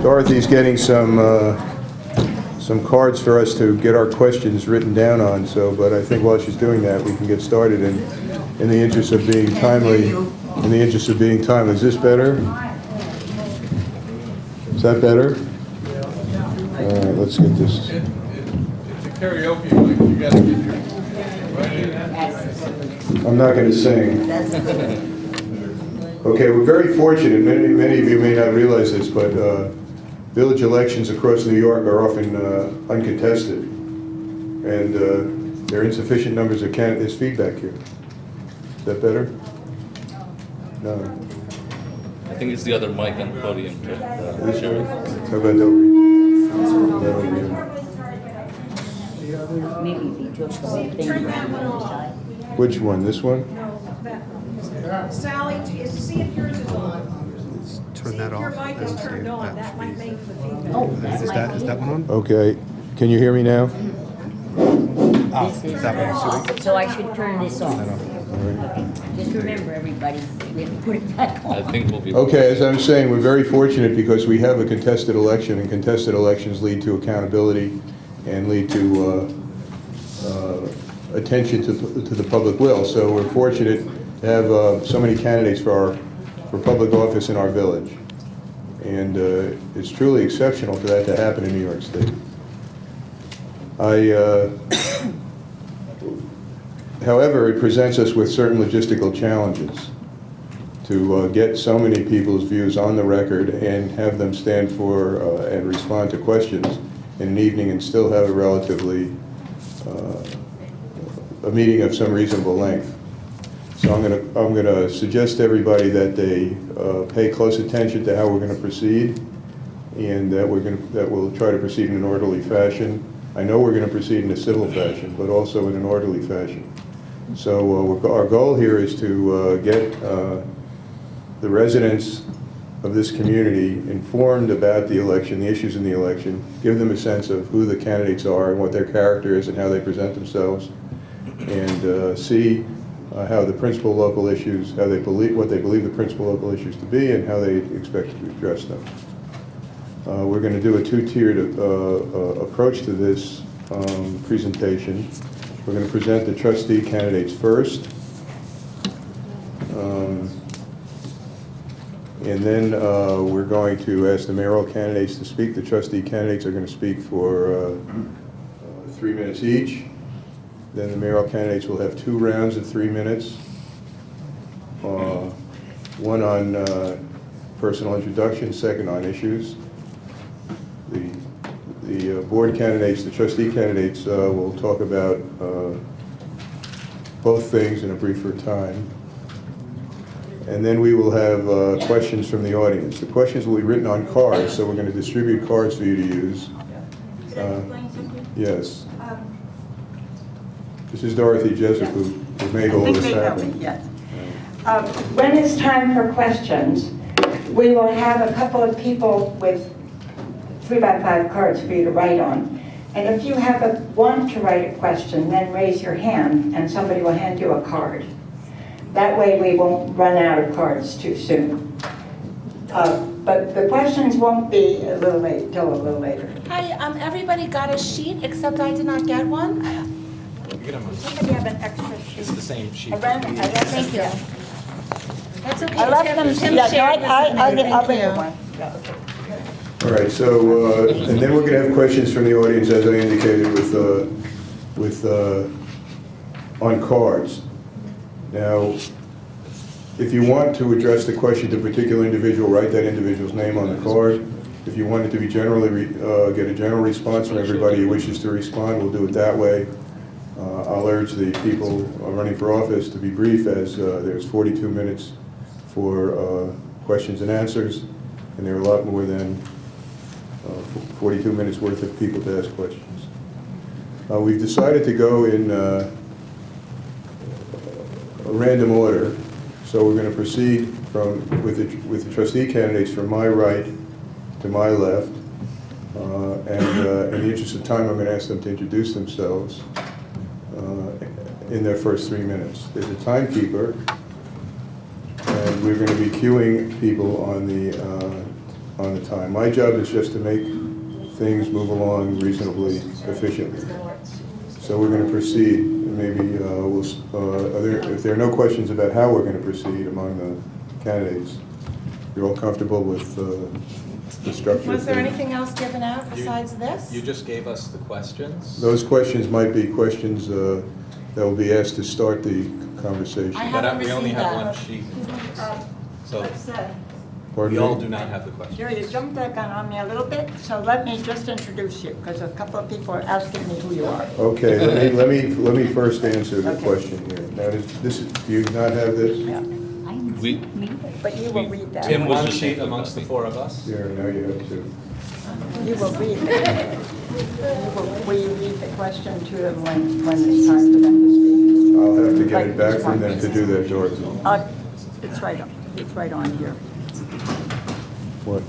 Dorothy's getting some cards for us to get our questions written down on. So, but I think while she's doing that, we can get started in the interest of being timely. In the interest of being timely, is this better? Is that better? All right, let's get this. It's a karaoke mic. You got to get your. I'm not going to sing. Okay, we're very fortunate. Many of you may not realize this, but village elections across New York are often uncontested, and there are insufficient numbers of candidates. Feedback here. Is that better? No. I think it's the other mic on the podium. Sure. How about that over here? Maybe if you took the whole thing around the other side. Which one? This one? Sally, see if yours is on. Turn that off. See if your mic is turned on, that might make the feedback. Oh, Is that that might one on? Okay. Can you hear me now? This is that one, off, so I should turn this off. Okay. Just remember, everybody, we have to put it back I on. think we'll be. Okay, as I was saying, we're very fortunate because we have a contested election, and contested elections lead to accountability and lead to attention to the public will. So we're fortunate to have so many candidates for public office in our village. And it's truly exceptional for that to happen in New York State. However, it presents us with certain logistical challenges to get so many people's views on the record and have them stand for and respond to questions in an evening and still have a relatively a meeting of some reasonable length. So I'm going to suggest to everybody that they pay close attention to how we're going to proceed, and that we'll try to proceed in an orderly fashion. I know we're going to proceed in a civil fashion, but also in an orderly fashion. So our goal here is to get the residents of this community informed about the election, the issues in the election, give them a sense of who the candidates are and what their character is and how they present themselves, and see how the principal local issues, what they believe the principal local issues to be, and how they expect to address them. We're going to do a two-tiered approach to this presentation. We're going to present the trustee candidates first, and then we're going to ask the mayoral candidates to speak. The trustee candidates are going to speak for 3 minutes each. Then the mayoral candidates will have 2 rounds of 3 minutes, one on personal introduction, second on issues. The board candidates, the trustee candidates will talk about both things in a briefer time. And then we will have questions from the audience. The questions will be written on cards, so we're going to distribute cards for you to use. Yes. This is Dorothy Jessup, who made all this happen. Yes. When it's time for questions, we will have a couple of people with 3x5 cards for you to write on. And if you want to write a question, then raise your hand and somebody will hand you a card. That way we won't run out of cards too soon. But the questions won't be till a little later. Hi, everybody got a sheet except I did not get one. Somebody have an extra sheet. It's the same sheet. Thank you. That's okay. I left them, Tim yeah, shared this I'll with me. bring Thank one. you. Yeah, okay. All right, so, and then we're going to have questions from the audience, as I indicated, on cards. Now, if you want to address the question to a particular individual, write that individual's name on the card. If you want it to be generally, get a general response from everybody who wishes to respond, we'll do it that way. I'll urge the people running for office to be brief, as there's 42 minutes for questions and answers, and there are a lot more than 42 minutes worth of people to ask questions. We've decided to go in a random order, so we're going to proceed with the trustee candidates from my right to my left, and in the interest of time, I'm going to ask them to introduce themselves in their first 3 minutes. There's a timekeeper, and we're going to be queuing people on the on the time. My job is just to make things move along reasonably efficiently. So we're going to proceed. Maybe if there are no questions about how we're going to proceed among the candidates, you're all comfortable with the structure? Was there thing? anything else given out besides this? You just gave us the questions. Those questions might be questions that will be asked to start the conversation. I But haven't we only received have that. one sheet. So Pardon we all me? do not have the questions. Jerry, you jumped the gun on me a little bit, so let me just introduce you, because a couple of people are asking me who you are. Okay, let me first answer the Okay. question here. Now, do you not have this? Yeah. We, But you will read that. Tim was One just sheet thinking amongst the about four of us. Here, now you have two. You will read it. Will you read the question to them when it's time for them to speak? I'll have to get it back from them to do that, Dorothy. It's right on here. What?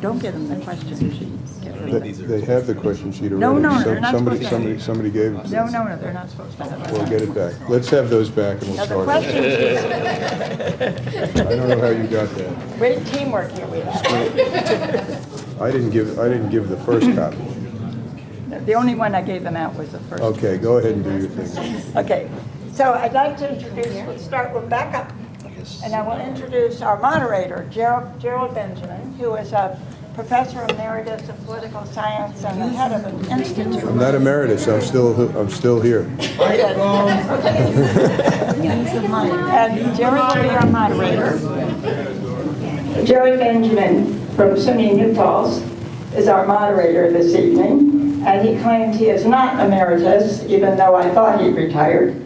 Don't give them the question sheet. Give them the- They have the question sheet already. No, no, Some- they're not somebody- supposed to. Somebody, somebody gave it to No, them. no, they're not supposed to have that. We'll get it back. Let's have those back and we'll Now, the start. question I don't know how you got that. great teamwork here we have. I didn't give the first copy. The only one I gave them out was the first. Okay, go ahead and do your thing. Okay, so I'd like to introduce, we'll back up. And I will introduce our moderator, Gerald Benjamin, who is a professor emeritus of political science and the head of an institute. I'm not emeritus, I'm still here. And Jerry will be our moderator. Jerry Benjamin from SUNY New Falls is our moderator this evening, and he claims he is not emeritus, even though I thought he retired.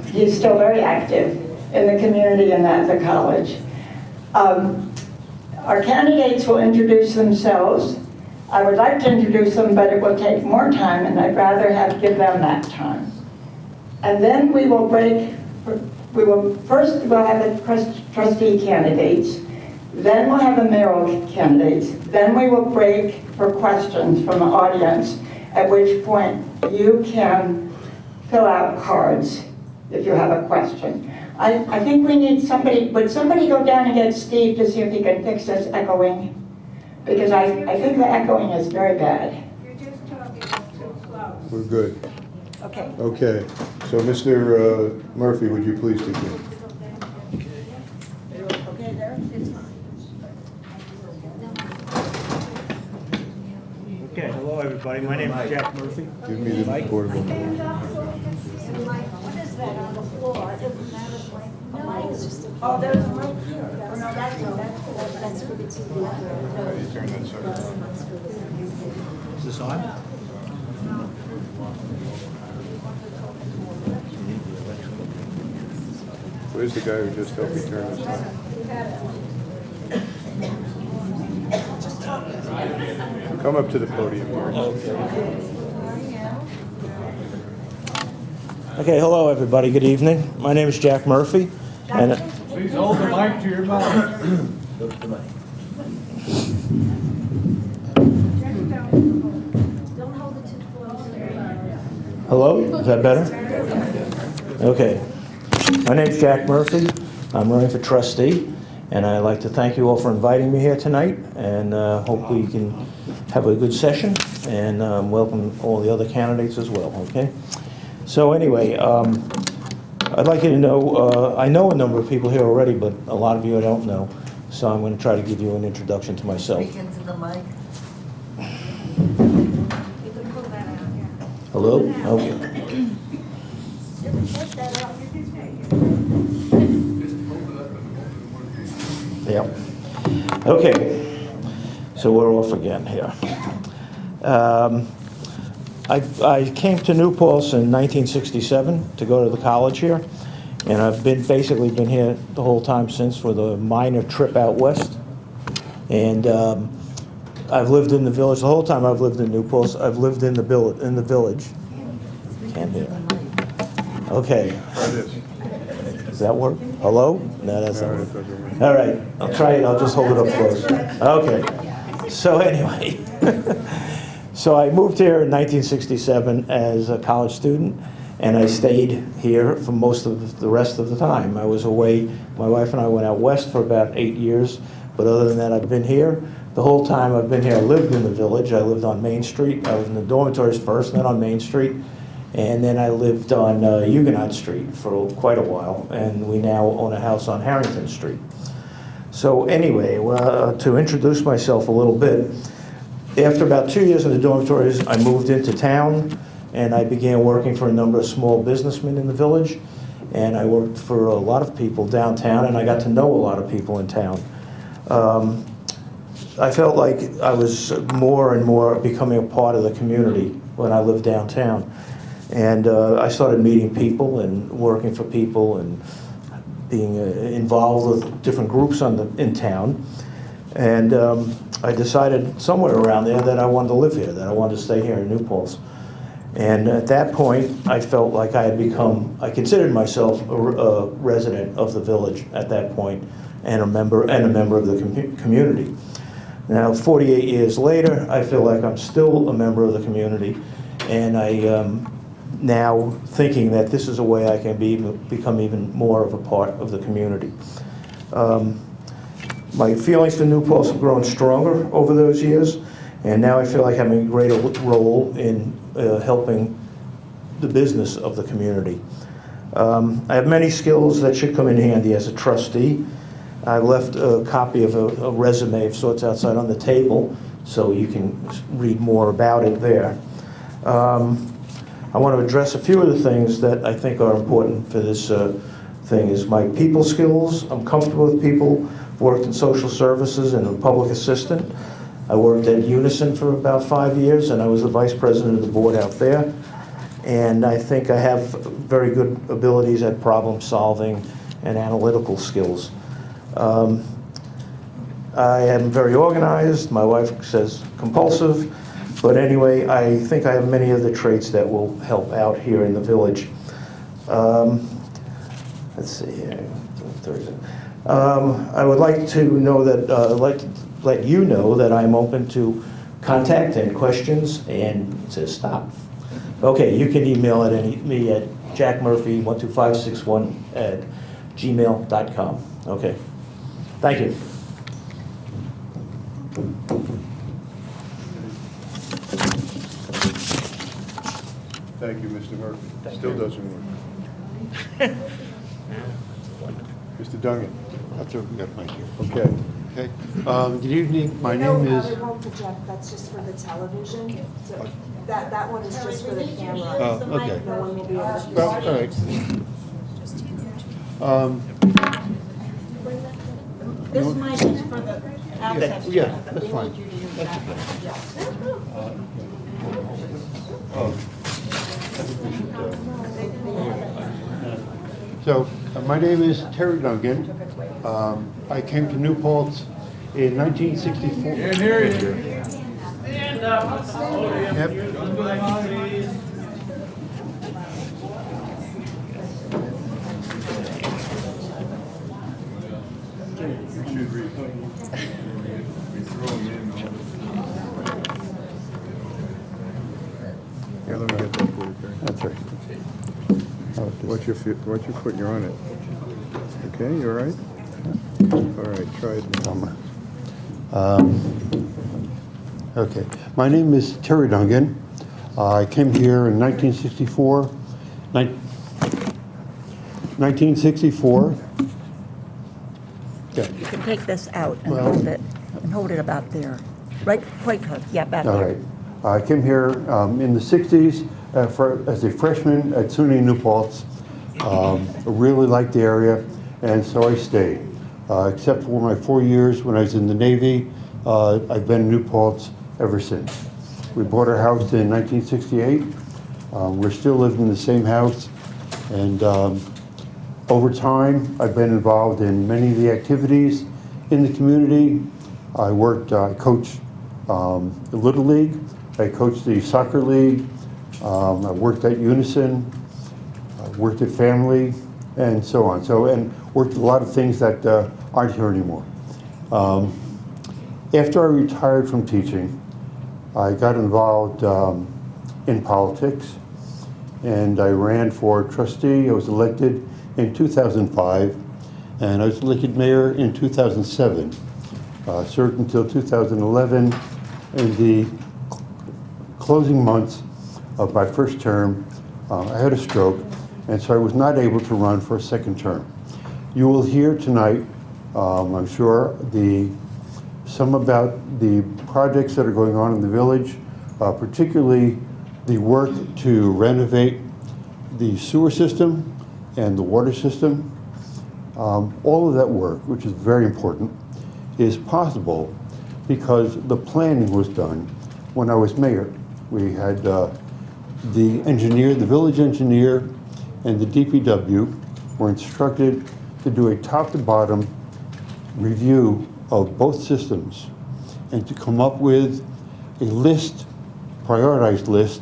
He's still very active in the community and at the college. Our candidates will introduce themselves. I would like to introduce them, but it will take more time, and I'd rather give them that time. And then we will first we'll have the trustee candidates, then we'll have the mayoral candidates, then we will break for questions from the audience, at which point you can fill out cards if you have a question. I think we need somebody, would somebody go down and get Steve to see if he can fix this echoing? Because I think the echoing is very bad. You're just talking too close. We're good. Okay. Okay, so Mr. Murphy, would you please begin? Okay there? Okay, hello everybody. My name is Jack Murphy. Give me the portable. Stand up so we can see the mic. What is that on the floor? Isn't that a mic? No, it's just a. Oh, there's a mic here. Oh, no, that's for the TV. Is this on? Where's the guy who just helped me turn this on? Come up to the podium here. Okay, hello everybody. Good evening. My name is Jack Murphy. And Please hold the mic to your mouth. Don't hold it too close. hello? Is that better? Okay. My name is Jack Murphy. I'm running for trustee. And I'd like to thank you all for inviting me here tonight, and hope we can have a good session, and welcome all the other candidates as well, okay? So anyway, I'd like you to know, I know a number of people here already, but a lot of you I don't know, so I'm going to try to give you an introduction to myself. Speak into the mic. You can pull that out, yeah. Hello? Okay. You can take that off. You can take it. Yeah. Okay. So we're off again here. I came to New Paltz in 1967 to go to the college here, and I've basically been here the whole time since with a minor trip out west. And I've lived in the village the whole time. I've lived in New Paltz. I've lived in the village. Can't hear. Okay. Try this. Does that work? Hello? No, that's not No, it working. doesn't work. All right, I'll try it. I'll just hold it up close. Okay. So anyway, so I moved here in 1967 as a college student, and I stayed here for most of the rest of the time. I was away. My wife and I went out west for about 8 years, but other than that, I've been here. The whole time I've been here, I lived in the village. I lived on Main Street. I lived in the dormitories first, then on Main Street. And then I lived on Huguenot Street for quite a while. And we now own a house on Harrington Street. So anyway, to introduce myself a little bit, after about 2 years in the dormitories, I moved into town and I began working for a number of small businessmen in the village. And I worked for a lot of people downtown, and I got to know a lot of people in town. I felt like I was more and more becoming a part of the community when I lived downtown. And I started meeting people and working for people and being involved with different groups in town. And I decided somewhere around there that I wanted to live here, that I wanted to stay here in New Paltz. And at that point, I felt like I considered myself a resident of the village at that point, and a member of the community. Now, 48 years later, I feel like I'm still a member of the community, and I am now thinking that this is a way I can become even more of a part of the community. My feelings for New Paltz have grown stronger over those years, and now I feel like I'm having a greater role in helping the business of the community. I have many skills that should come in handy as a trustee. I left a copy of a resume of sorts outside on the table, so you can read more about it there. I want to address a few of the things that I think are important for this thing is my people skills. I'm comfortable with people, worked in social services and a public assistant. I worked at Unison for about 5 years, and I was the vice president of the board out there. And I think I have very good abilities at problem solving and analytical skills. I am very organized. My wife says compulsive. But anyway, I think I have many of the traits that will help out here in the village. Let's see here. I would like to know that, let you know that I'm open to contact and questions, and it says stop. Okay, you can email me at jackmurphy12561@gmail.com. Okay, thank you. Thank you, Mr. Murphy. Still doesn't work. Mr. Dungan. That's what we got right here. Okay. Okay. Good evening. My name is. We won't project, that's just for the television. So that one is just for the camera. Oh, okay. No one will be able to. Well, all right. This mic is for the access. Yeah, that's fine. So, my name is Terry Dungan. I came to New Paltz in 1964. Can't hear you. Stand up. Yep. Here, let me get that for you, Terry. That's right. Watch your foot, you're on it. Okay, you all right? All right, try it. Okay. My name is Terry Dungan. I came here in 1964. 1964. Okay. You can take this out and hold it, about there. Right, quite close, yeah, back there. All right. I came here in the 60s as a freshman at SUNY New Paltz. I really liked the area, and so I stayed. Except for my 4 years when I was in the Navy, I've been in New Paltz ever since. We bought our house in 1968. We're still living in the same house, and over time, I've been involved in many of the activities in the community. I coached the Little League. I coached the soccer league. I worked at Unison. I worked at Family, and so on. And worked a lot of things that aren't here anymore. After I retired from teaching, I got involved in politics, and I ran for trustee. I was elected in 2005, and I was elected mayor in 2007. Served until 2011. In the closing months of my first term, I had a stroke, and so I was not able to run for a second term. You will hear tonight, I'm sure, some about the projects that are going on in the village, particularly the work to renovate the sewer system and the water system. All of that work, which is very important, is possible because the planning was done when I was mayor. We had the engineer, the village engineer, and the DPW were instructed to do a top-to-bottom review of both systems and to come up with a list, prioritized list,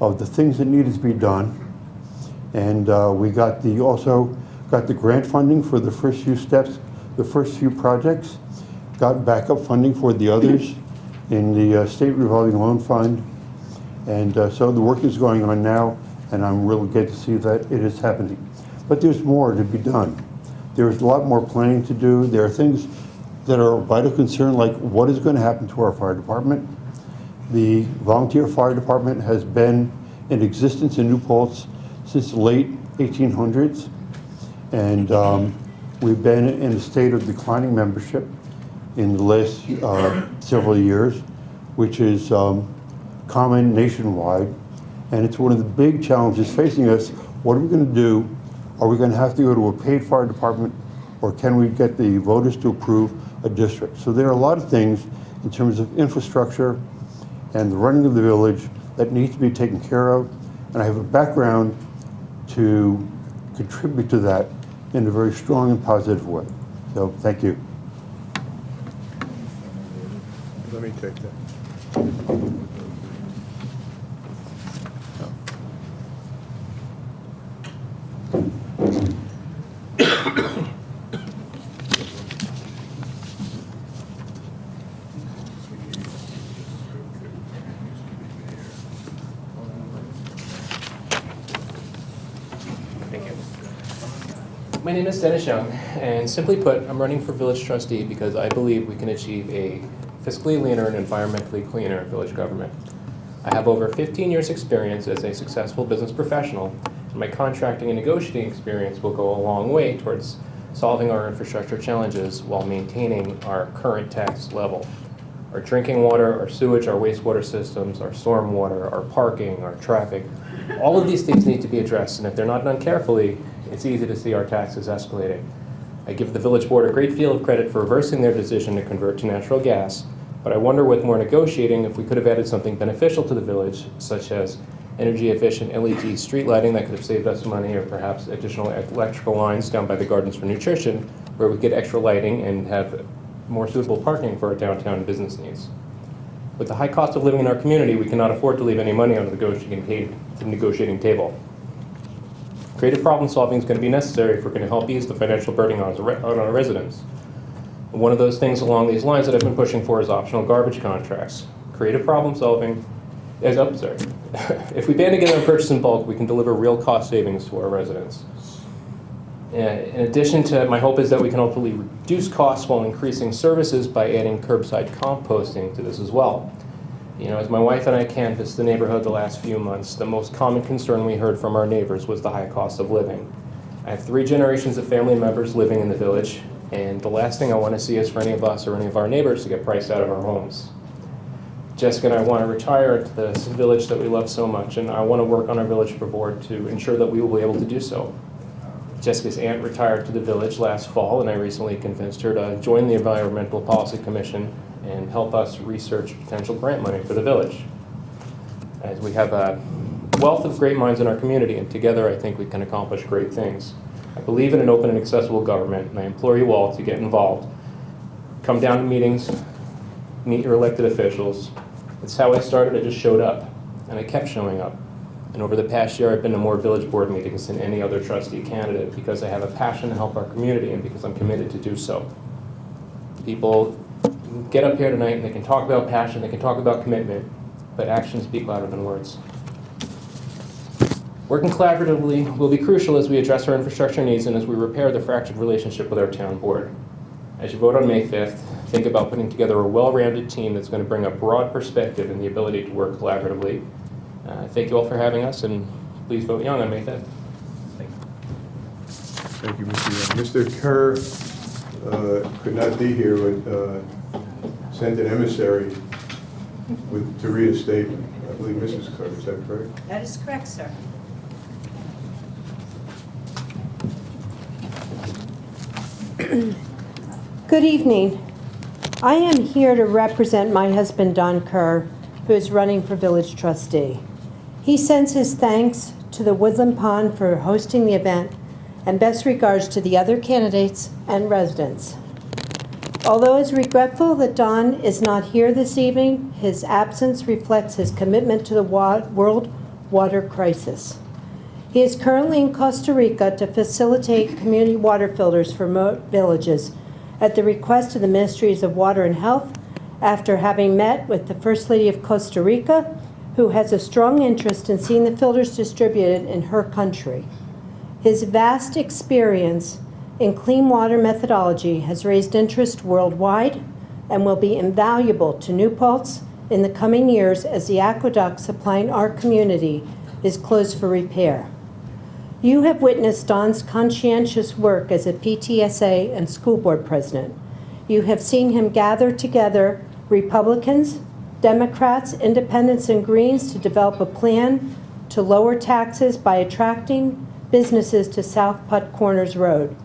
of the things that needed to be done. And we got also got the grant funding for the first few steps, the first few projects, got backup funding for the others in the State Revolving Loan Fund. And so the work is going on now, and I'm really glad to see that it is happening. But there's more to be done. There's a lot more planning to do. There are things that are of vital concern, like what is going to happen to our fire department. The volunteer fire department has been in existence in New Paltz since the late 1800s. And we've been in a state of declining membership in the last several years, which is common nationwide. And it's one of the big challenges facing us. What are we going to do? Are we going to have to go to a paid fire department, or can we get the voters to approve a district? So there are a lot of things in terms of infrastructure and the running of the village that need to be taken care of. And I have a background to contribute to that in a very strong and positive way. So thank you. Let me take that. My name is Dennis Young, and simply put, I'm running for village trustee because I believe we can achieve a fiscally leaner and environmentally cleaner village government. I have over 15 years' experience as a successful business professional, and my contracting and negotiating experience will go a long way towards solving our infrastructure challenges while maintaining our current tax level. Our drinking water, our sewage, our wastewater systems, our storm water, our parking, our traffic, all of these things need to be addressed, and if they're not done carefully, it's easy to see our taxes escalating. I give the village board a great deal of credit for reversing their decision to convert to natural gas, but I wonder with more negotiating if we could have added something beneficial to the village, such as energy efficient LED street lighting that could have saved us money, or perhaps additional electrical lines down by the Gardens for Nutrition, where we get extra lighting and have more suitable parking for our downtown business needs. With the high cost of living in our community, we cannot afford to leave any money on the negotiating table. Creative problem solving is going to be necessary if we're going to help ease the financial burden on our residents. One of those things along these lines that I've been pushing for is optional garbage contracts. Creative problem solving is if we band together and purchase in bulk, we can deliver real cost savings to our residents. In addition to, my hope is that we can ultimately reduce costs while increasing services by adding curbside composting to this as well. You know, as my wife and I canvassed the neighborhood the last few months, the most common concern we heard from our neighbors was the high cost of living. I have 3 generations of family members living in the village, and the last thing I want to see is for any of us or any of our neighbors to get priced out of our homes. Jessica and I want to retire to this village that we love so much, and I want to work on our village board to ensure that we will be able to do so. Jessica's aunt retired to the village last fall, and I recently convinced her to join the Environmental Policy Commission and help us research potential grant money for the village. As we have a wealth of great minds in our community, and together I think we can accomplish great things. I believe in an open and accessible government, and I implore you all to get involved. Come down to meetings, meet your elected officials. It's how I started. I just showed up, and I kept showing up. And over the past year, I've been to more village board meetings than any other trustee candidate because I have a passion to help our community and because I'm committed to do so. People get up here tonight and they can talk about passion, they can talk about commitment, but actions speak louder than words. Working collaboratively will be crucial as we address our infrastructure needs and as we repair the fractured relationship with our town board. As you vote on May 5th, think about putting together a well-rounded team that's going to bring a broad perspective and the ability to work collaboratively. Thank you all for having us, and please vote young on May 5th. Thank you, Mr. Young. Mr. Kerr could not be here, but sent an emissary to read a statement. I believe Mrs. Kerr, is that correct? That is correct, sir. Good evening. I am here to represent my husband, Don Kerr, who is running for village trustee. He sends his thanks to the Woodland Pond for hosting the event and best regards to the other candidates and residents. Although it's regretful that Don is not here this evening, his absence reflects his commitment to the world water crisis. He is currently in Costa Rica to facilitate community water filters for villages at the request of the Ministries of Water and Health after having met with the First Lady of Costa Rica, who has a strong interest in seeing the filters distributed in her country. His vast experience in clean water methodology has raised interest worldwide and will be invaluable to New Paltz in the coming years as the aqueduct supplying our community is closed for repair. You have witnessed Don's conscientious work as a PTSA and school board president. You have seen him gather together Republicans, Democrats, Independents, and Greens to develop a plan to lower taxes by attracting businesses to South Putt Corners Road.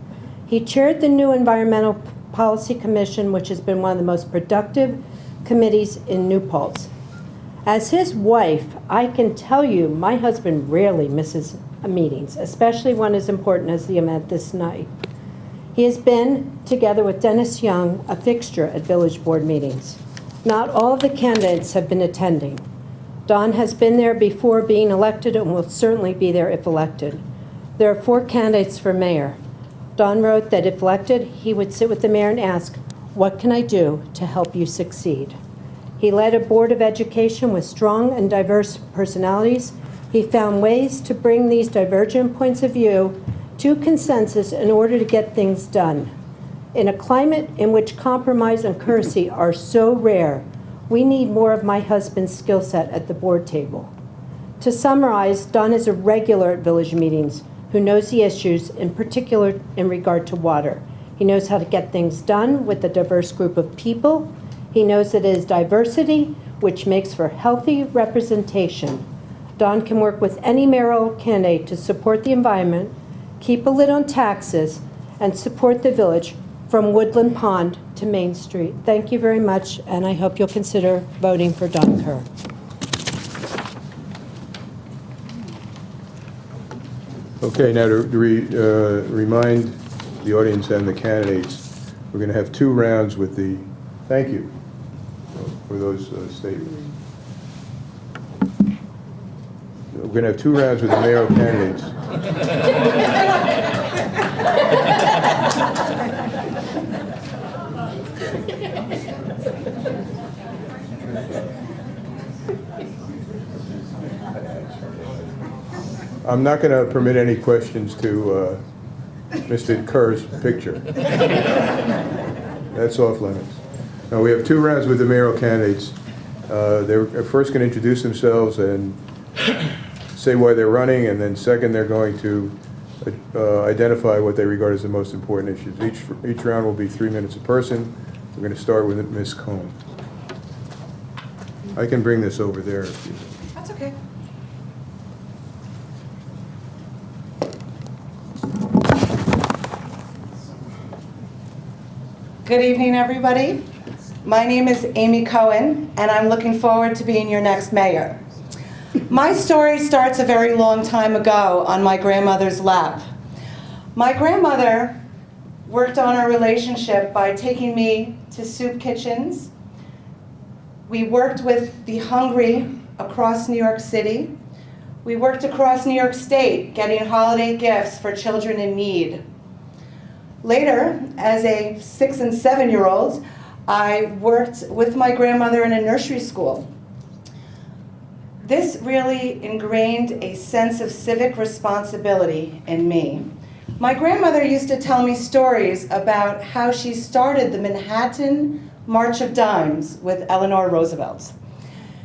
He chaired the new Environmental Policy Commission, which has been one of the most productive committees in New Paltz. As his wife, I can tell you my husband rarely misses meetings, especially one as important as the event this night. He has been, together with Dennis Young, a fixture at village board meetings. Not all of the candidates have been attending. Don has been there before being elected and will certainly be there if elected. There are 4 candidates for mayor. Don wrote that if elected, he would sit with the mayor and ask, "What can I do to help you succeed?" He led a board of education with strong and diverse personalities. He found ways to bring these divergent points of view to consensus in order to get things done. In a climate in which compromise and courtesy are so rare, we need more of my husband's skill set at the board table. To summarize, Don is a regular at village meetings who knows the issues, in particular in regard to water. He knows how to get things done with a diverse group of people. He knows that it is diversity which makes for healthy representation. Don can work with any mayoral candidate to support the environment, keep a lid on taxes, and support the village from Woodland Pond to Main Street. Thank you very much, and I hope you'll consider voting for Don Kerr. Okay, now to remind the audience and the candidates, we're going to have 2 rounds with the, thank you for those statements. We're going to have 2 rounds with the mayoral candidates. I'm not going to permit any questions to Mr. Kerr's picture. That's off limits. Now, we have 2 rounds with the mayoral candidates. They're first going to introduce themselves and say why they're running, and then second, they're going to identify what they regard as the most important issues. Each round will be 3 minutes a person. We're going to start with Ms. Cohn. I can bring this over there if you... That's okay. Good evening, everybody. My name is Amy Cohen, and I'm looking forward to being your next mayor. My story starts a very long time ago on my grandmother's lap. My grandmother worked on our relationship by taking me to soup kitchens. We worked with the hungry across New York City. We worked across New York State, getting holiday gifts for children in need. Later, as a 6- and 7-year-old, I worked with my grandmother in a nursery school. This really ingrained a sense of civic responsibility in me. My grandmother used to tell me stories about how she started the Manhattan March of Dimes with Eleanor Roosevelt.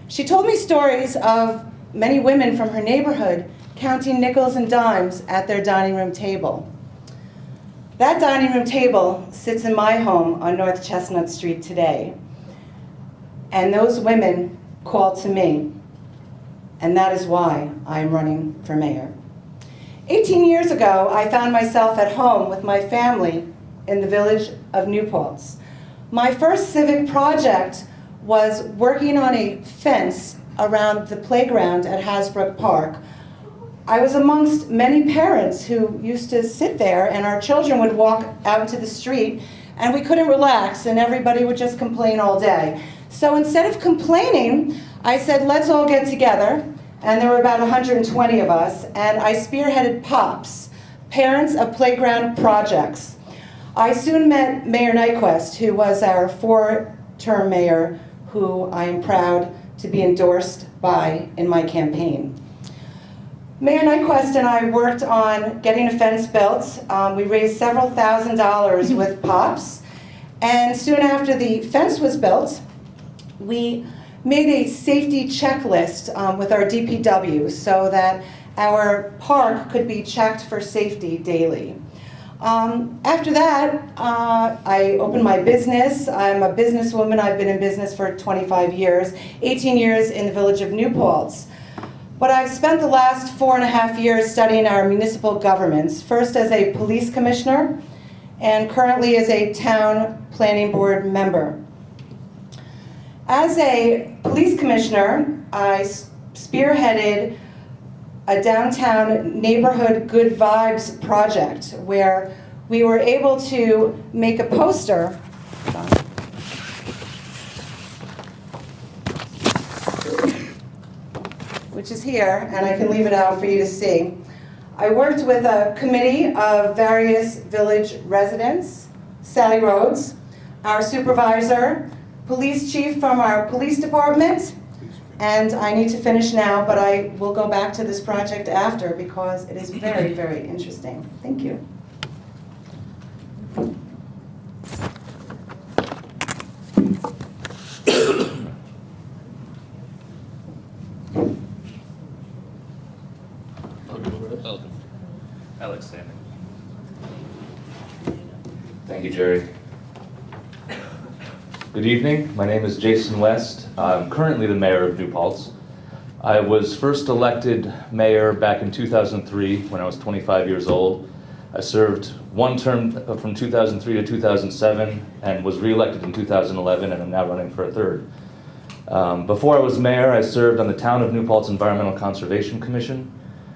She told me stories of many women from her neighborhood counting nickels and dimes at their dining room table. That dining room table sits in my home on North Chestnut Street today. And those women call to me, and that is why I'm running for mayor. 18 years ago, I found myself at home with my family in the village of New Paltz. My first civic project was working on a fence around the playground at Hasbrook Park. I was amongst many parents who used to sit there, and our children would walk out into the street, and we couldn't relax, and everybody would just complain all day. So instead of complaining, I said, let's all get together, and there were about 120 of us, and I spearheaded POPs, Parents of Playground Projects. I soon met Mayor Nyquist, who was our 4-term mayor, who I am proud to be endorsed by in my campaign. Mayor Nyquist and I worked on getting a fence built. We raised several $1,000s with POPs, and soon after the fence was built, we made a safety checklist with our DPW so that our park could be checked for safety daily. After that, I opened my business. I'm a businesswoman. I've been in business for 25 years, 18 years in the village of New Paltz. But I've spent the last 4.5 years studying our municipal governments, first as a police commissioner and currently as a town planning board member. As a police commissioner, I spearheaded a downtown neighborhood good vibes project where we were able to make a poster which is here, and I can leave it out for you to see. I worked with a committee of various village residents, Sally Rhodes, our supervisor, police chief from our police department, and I need to finish now, but I will go back to this project after because it is very, very interesting. Thank you. Alex Salmon. Thank you, Jerry. Good evening. My name is Jason West. I'm currently the mayor of New Paltz. I was first elected mayor back in 2003 when I was 25 years old. I served one term from 2003 to 2007 and was re-elected in 2011, and I'm now running for a third. Before I was mayor, I served on the Town of New Paltz Environmental Conservation Commission.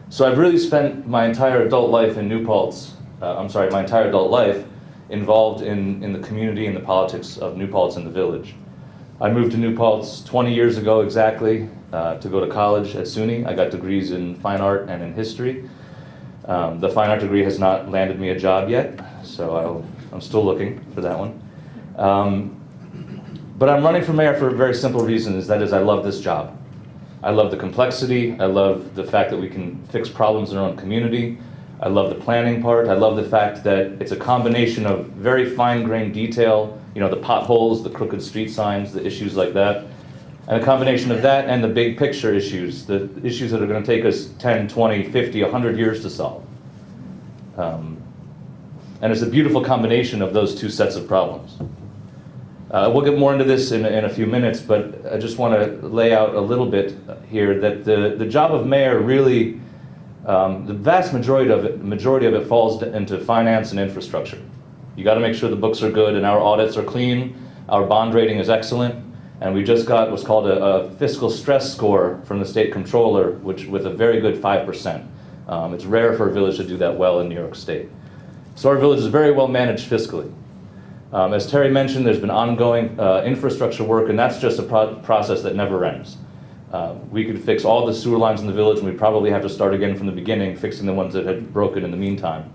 So I've really spent my entire adult life in New Paltz, my entire adult life involved in the community and the politics of New Paltz and the village. I moved to New Paltz 20 years ago exactly to go to college at SUNY. I got degrees in fine art and in history. The fine art degree has not landed me a job yet, so I'm still looking for that one. But I'm running for mayor for a very simple reason, that is I love this job. I love the complexity. I love the fact that we can fix problems in our own community. I love the planning part. I love the fact that it's a combination of very fine-grained detail, the potholes, the crooked street signs, the issues like that, and a combination of that and the big picture issues, the issues that are going to take us 10, 20, 50, 100 years to solve. And it's a beautiful combination of those two sets of problems. We'll get more into this in a few minutes, but I just want to lay out a little bit here that the job of mayor really, the vast majority of it falls into finance and infrastructure. You got to make sure the books are good and our audits are clean, our bond rating is excellent, and we just got what's called a fiscal stress score from the state comptroller, with a very good 5%. It's rare for a village to do that well in New York State. So our village is very well managed fiscally. As Terry mentioned, there's been ongoing infrastructure work, and that's just a process that never ends. We could fix all the sewer lines in the village, and we'd probably have to start again from the beginning, fixing the ones that had broken in the meantime.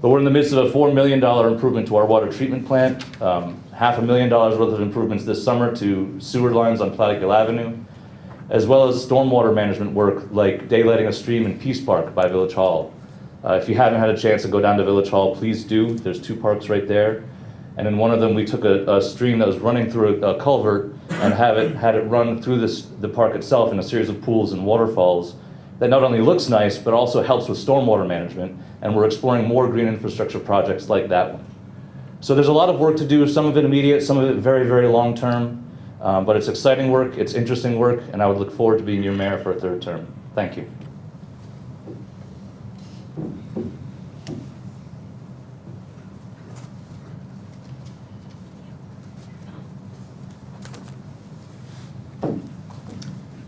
But we're in the midst of a $4 million improvement to our water treatment plant, $500,000 worth of improvements this summer to sewer lines on Plattekill Avenue, as well as stormwater management work like daylighting a stream in Peace Park by Village Hall. If you haven't had a chance to go down to Village Hall, please do. There's 2 parks right there. And in one of them, we took a stream that was running through a culvert and had it run through the park itself in a series of pools and waterfalls that not only looks nice, but also helps with stormwater management. And we're exploring more green infrastructure projects like that one. So there's a lot of work to do, some of it immediate, some of it very, very long term. But it's exciting work, it's interesting work, and I would look forward to being your mayor for a 3rd term. Thank you.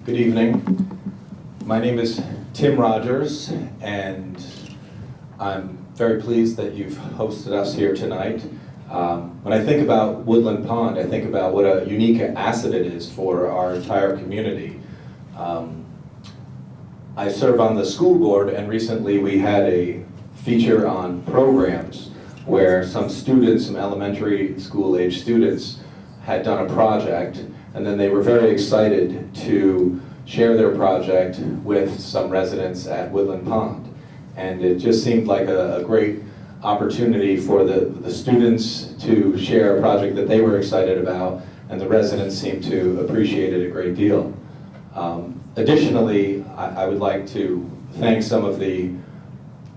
Good evening. My name is Tim Rogers, and I'm very pleased that you've hosted us here tonight. When I think about Woodland Pond, I think about what a unique asset it is for our entire community. I serve on the school board, and recently we had a feature on programs where some students, some elementary school age students, had done a project, and then they were very excited to share their project with some residents at Woodland Pond. And it just seemed like a great opportunity for the students to share a project that they were excited about, and the residents seemed to appreciate it a great deal. Additionally, I would like to thank some of the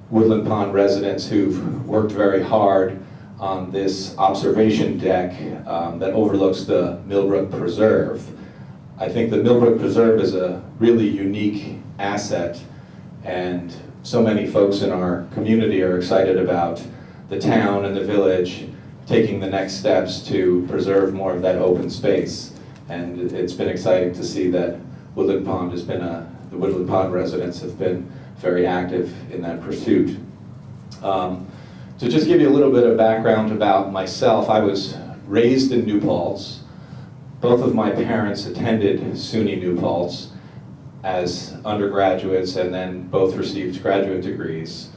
Woodland Pond residents who've worked very hard on this observation deck that overlooks the Millbrook Preserve. I think the Millbrook Preserve is a really unique asset, and so many folks in our community are excited about the town and the village taking the next steps to preserve more of that open space. And it's been exciting to see that Woodland Pond has been the Woodland Pond residents have been very active in that pursuit. To just give you a little bit of background about myself, I was raised in New Paltz. Both of my parents attended SUNY New Paltz as undergraduates, and then both received graduate degrees.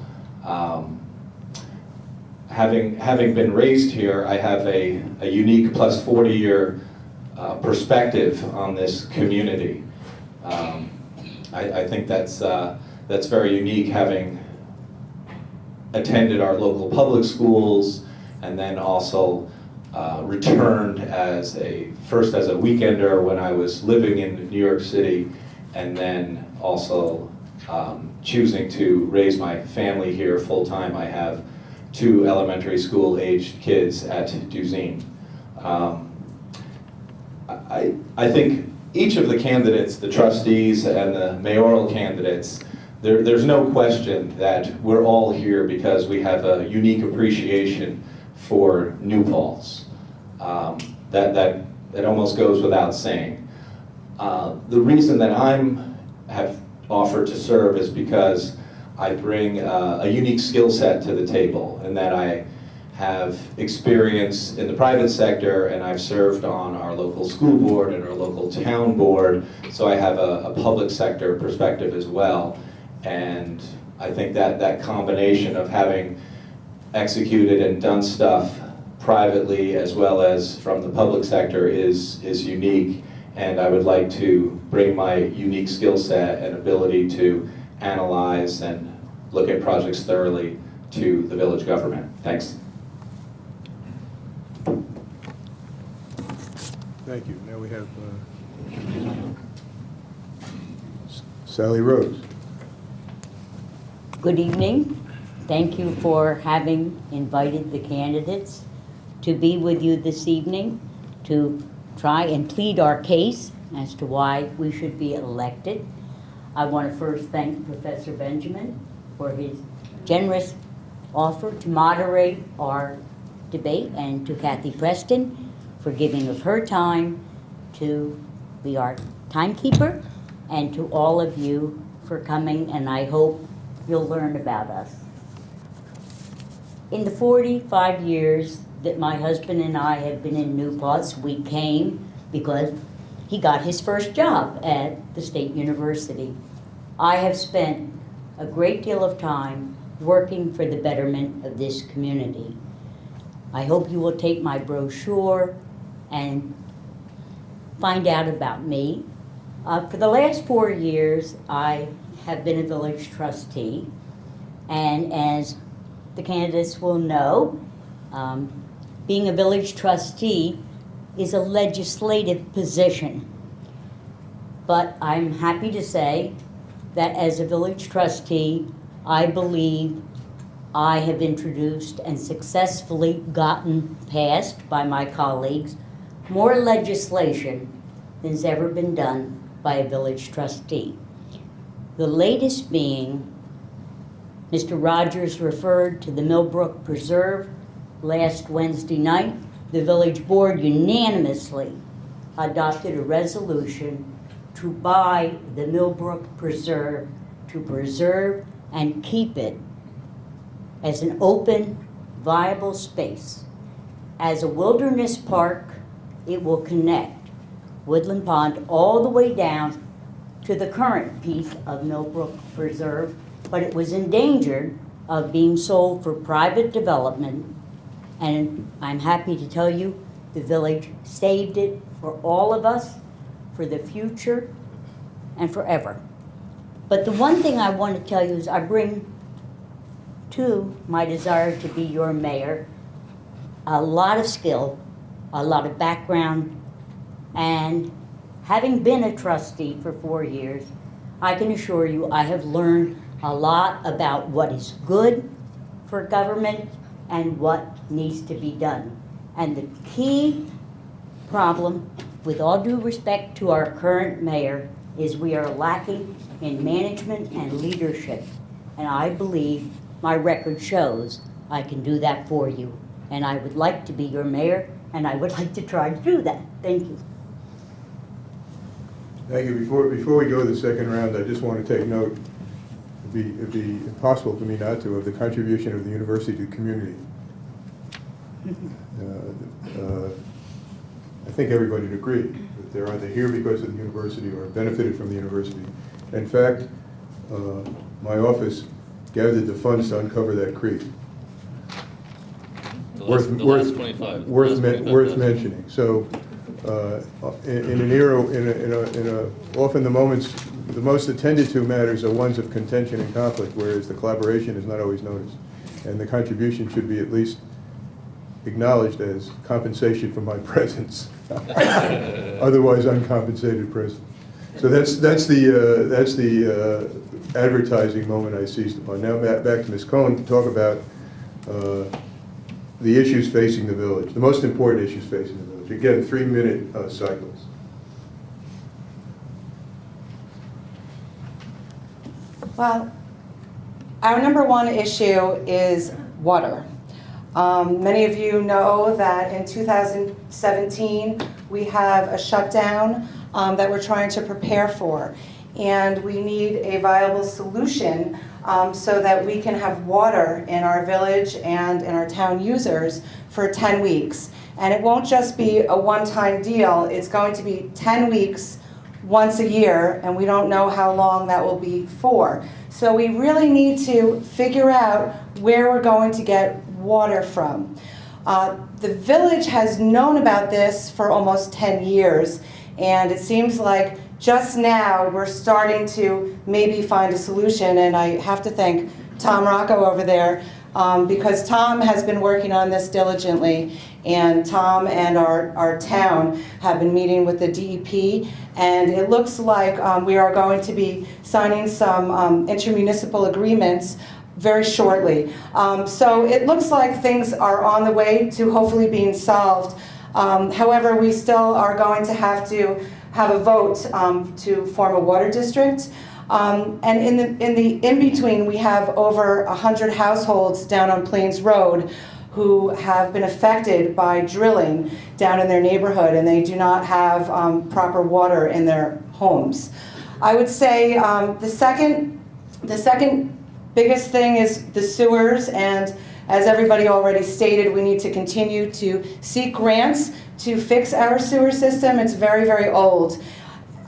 Having been raised here, I have a unique plus 40-year perspective on this community. I think that's very unique, having attended our local public schools, and then also returned first as a weekender when I was living in New York City, and then also choosing to raise my family here full-time. I have 2 elementary school aged kids at Duzine. I think each of the candidates, the trustees and the mayoral candidates, there's no question that we're all here because we have a unique appreciation for New Paltz. That almost goes without saying. The reason that have offered to serve is because I bring a unique skill set to the table, and that I have experience in the private sector, and I've served on our local school board and our local town board, so I have a public sector perspective as well. And I think that combination of having executed and done stuff privately as well as from the public sector is unique, and I would like to bring my unique skill set and ability to analyze and look at projects thoroughly to the village government. Thanks. Thank you. Now we have Sally Rose. Good evening. Thank you for having invited the candidates to be with you this evening to try and plead our case as to why we should be elected. I want to first thank Professor Benjamin for his generous offer to moderate our debate, and to Kathy Preston for giving of her time to be our timekeeper, and to all of you for coming, and I hope you'll learn about us. In the 45 years that my husband and I have been in New Paltz, we came because he got his first job at the State University. I have spent a great deal of time working for the betterment of this community. I hope you will take my brochure and find out about me. For the last 4 years, I have been a village trustee, And as the candidates will know, being a village trustee is a legislative position. But I'm happy to say that as a village trustee, I believe I have introduced and successfully gotten passed by my colleagues more legislation than's ever been done by a village trustee. The latest being, Mr. Rogers referred to the Millbrook Preserve last Wednesday night. The village board unanimously adopted a resolution to buy the Millbrook Preserve, to preserve and keep it as an open, viable space. As a wilderness park, it will connect Woodland Pond all the way down to the current piece of Millbrook Preserve, but it was in danger of being sold for private development, and I'm happy to tell you the village saved it for all of us, for the future, and forever. But the one thing I want to tell you is I bring to my desire to be your mayor a lot of skill, a lot of background, and having been a trustee for 4 years, I can assure you I have learned a lot about what is good for government and what needs to be done. And the key problem, with all due respect to our current mayor, is we are lacking in management and leadership. And I believe my record shows I can do that for you. And I would like to be your mayor, and I would like to try to do that. Thank you. Thank you. Before we go to the second round, I just want to take note, it'd be impossible for me not to, of the contribution of the university to the community. I think everybody would agree that they're either here because of the university or benefited from the university. In fact, my office gathered the funds to uncover that creek. Worth mentioning. So, in an era, often the most attended to matters are ones of contention and conflict, whereas the collaboration is not always noticed, and the contribution should be at least acknowledged as compensation for my presence, otherwise uncompensated presence. So that's the advertising moment I seized upon. Now back to Ms. Cohen to talk about the issues facing the village, the most important issues facing the village. Again, 3-minute cycles. Well, our number one issue is water. Many of you know that in 2017, we have a shutdown that we're trying to prepare for. And we need a viable solution so that we can have water in our village and in our town users for 10 weeks. And it won't just be a one-time deal, it's going to be 10 weeks once a year, and we don't know how long that will be for. So we really need to figure out where we're going to get water from. The village has known about this for almost 10 years, and it seems like just now we're starting to maybe find a solution, and I have to thank Tom Rocco over there because Tom has been working on this diligently, and Tom and our town have been meeting with the DEP, and it looks like we are going to be signing some intermunicipal agreements very shortly. So it looks like things are on the way to hopefully being solved. However, we still are going to have a vote to form a water district. And in the in-between, we have over 100 households down on Plains Road who have been affected by drilling down in their neighborhood, and they do not have proper water in their homes. I would say the second biggest thing is the sewers, and as everybody already stated, we need to continue to seek grants to fix our sewer system. It's very, very old.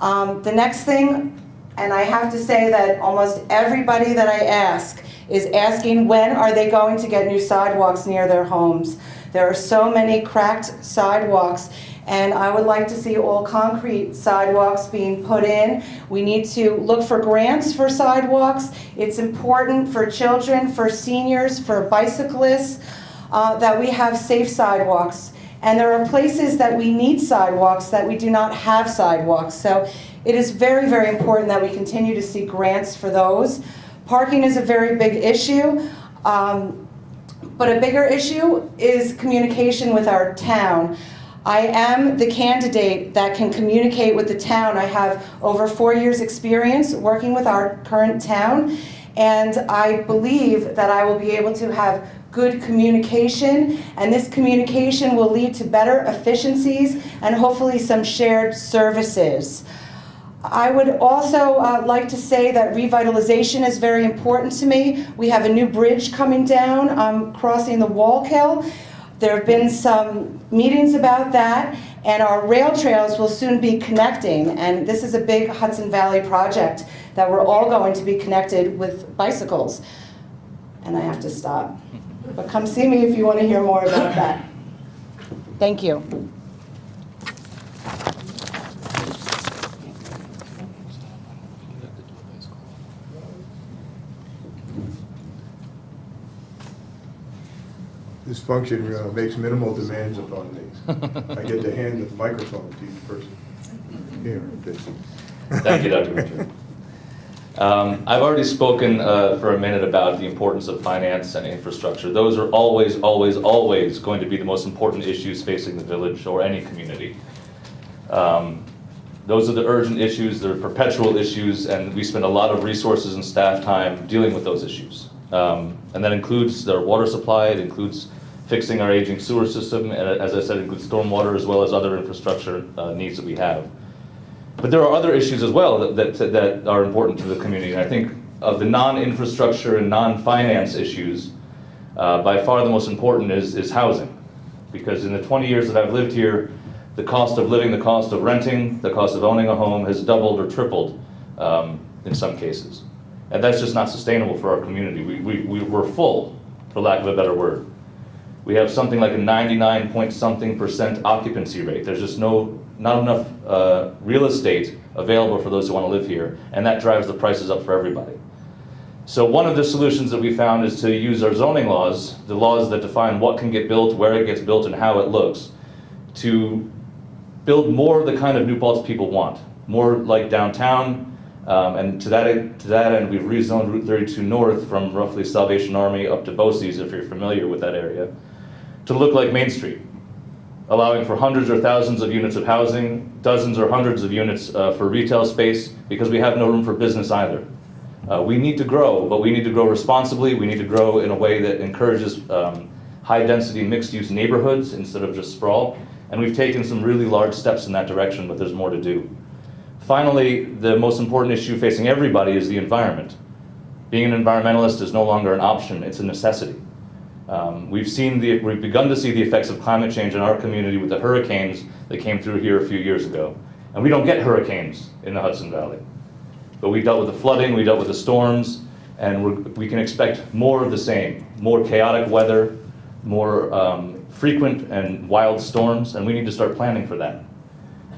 The next thing, and I have to say that almost everybody that I ask is asking when are they going to get new sidewalks near their homes. There are so many cracked sidewalks, and I would like to see all concrete sidewalks being put in. We need to look for grants for sidewalks. It's important for children, for seniors, for bicyclists, that we have safe sidewalks. And there are places that we need sidewalks that we do not have sidewalks. So it is very, very important that we continue to see grants for those. Parking is a very big issue. But a bigger issue is communication with our town. I am the candidate that can communicate with the town. I have over 4 years' experience working with our current town, and I believe that I will be able to have good communication, and this communication will lead to better efficiencies and hopefully some shared services. I would also like to say that revitalization is very important to me. We have a new bridge coming down, crossing the Wallkill. There have been some meetings about that, and our rail trails will soon be connecting, and this is a big Hudson Valley project that we're all going to be connected with bicycles. And I have to stop. But come see me if you want to hear more about that. Thank you. This function makes minimal demands upon me. I get to hand the microphone to each person. Here, this. Thank you, Dr. Richard. I've already spoken for a minute about the importance of finance and infrastructure. Those are always, always, always going to be the most important issues facing the village or any community. Those are the urgent issues, they're perpetual issues, and we spend a lot of resources and staff time dealing with those issues. And that includes their water supply, it includes fixing our aging sewer system, and as I said, it includes stormwater as well as other infrastructure needs that we have. But there are other issues as well that are important to the community. And I think of the non-infrastructure and non-finance issues, by far the most important is housing. Because in the 20 years that I've lived here, the cost of living, the cost of renting, the cost of owning a home has doubled or tripled in some cases. And that's just not sustainable for our community. We're full, for lack of a better word. We have something like a 99-point-something% occupancy rate. There's just not enough real estate available for those who want to live here, and that drives the prices up for everybody. So one of the solutions that we found is to use our zoning laws, the laws that define what can get built, where it gets built, and how it looks, to build more of the kind of New Paltz people want, more like downtown. And to that end, we've rezoned Route 32 North from roughly Salvation Army up to Bosse's, if you're familiar with that area, to look like Main Street, allowing for hundreds or thousands of units of housing, dozens or hundreds of units for retail space, because we have no room for business either. We need to grow, but we need to grow responsibly. We need to grow in a way that encourages high-density mixed-use neighborhoods instead of just sprawl. And we've taken some really large steps in that direction, but there's more to do. Finally, the most important issue facing everybody is the environment. Being an environmentalist is no longer an option, it's a necessity. We've begun to see the effects of climate change in our community with the hurricanes that came through here a few years ago. And we don't get hurricanes in the Hudson Valley. But we dealt with the flooding, we dealt with the storms, and we can expect more of the same. More chaotic weather, more frequent and wild storms, and we need to start planning for that.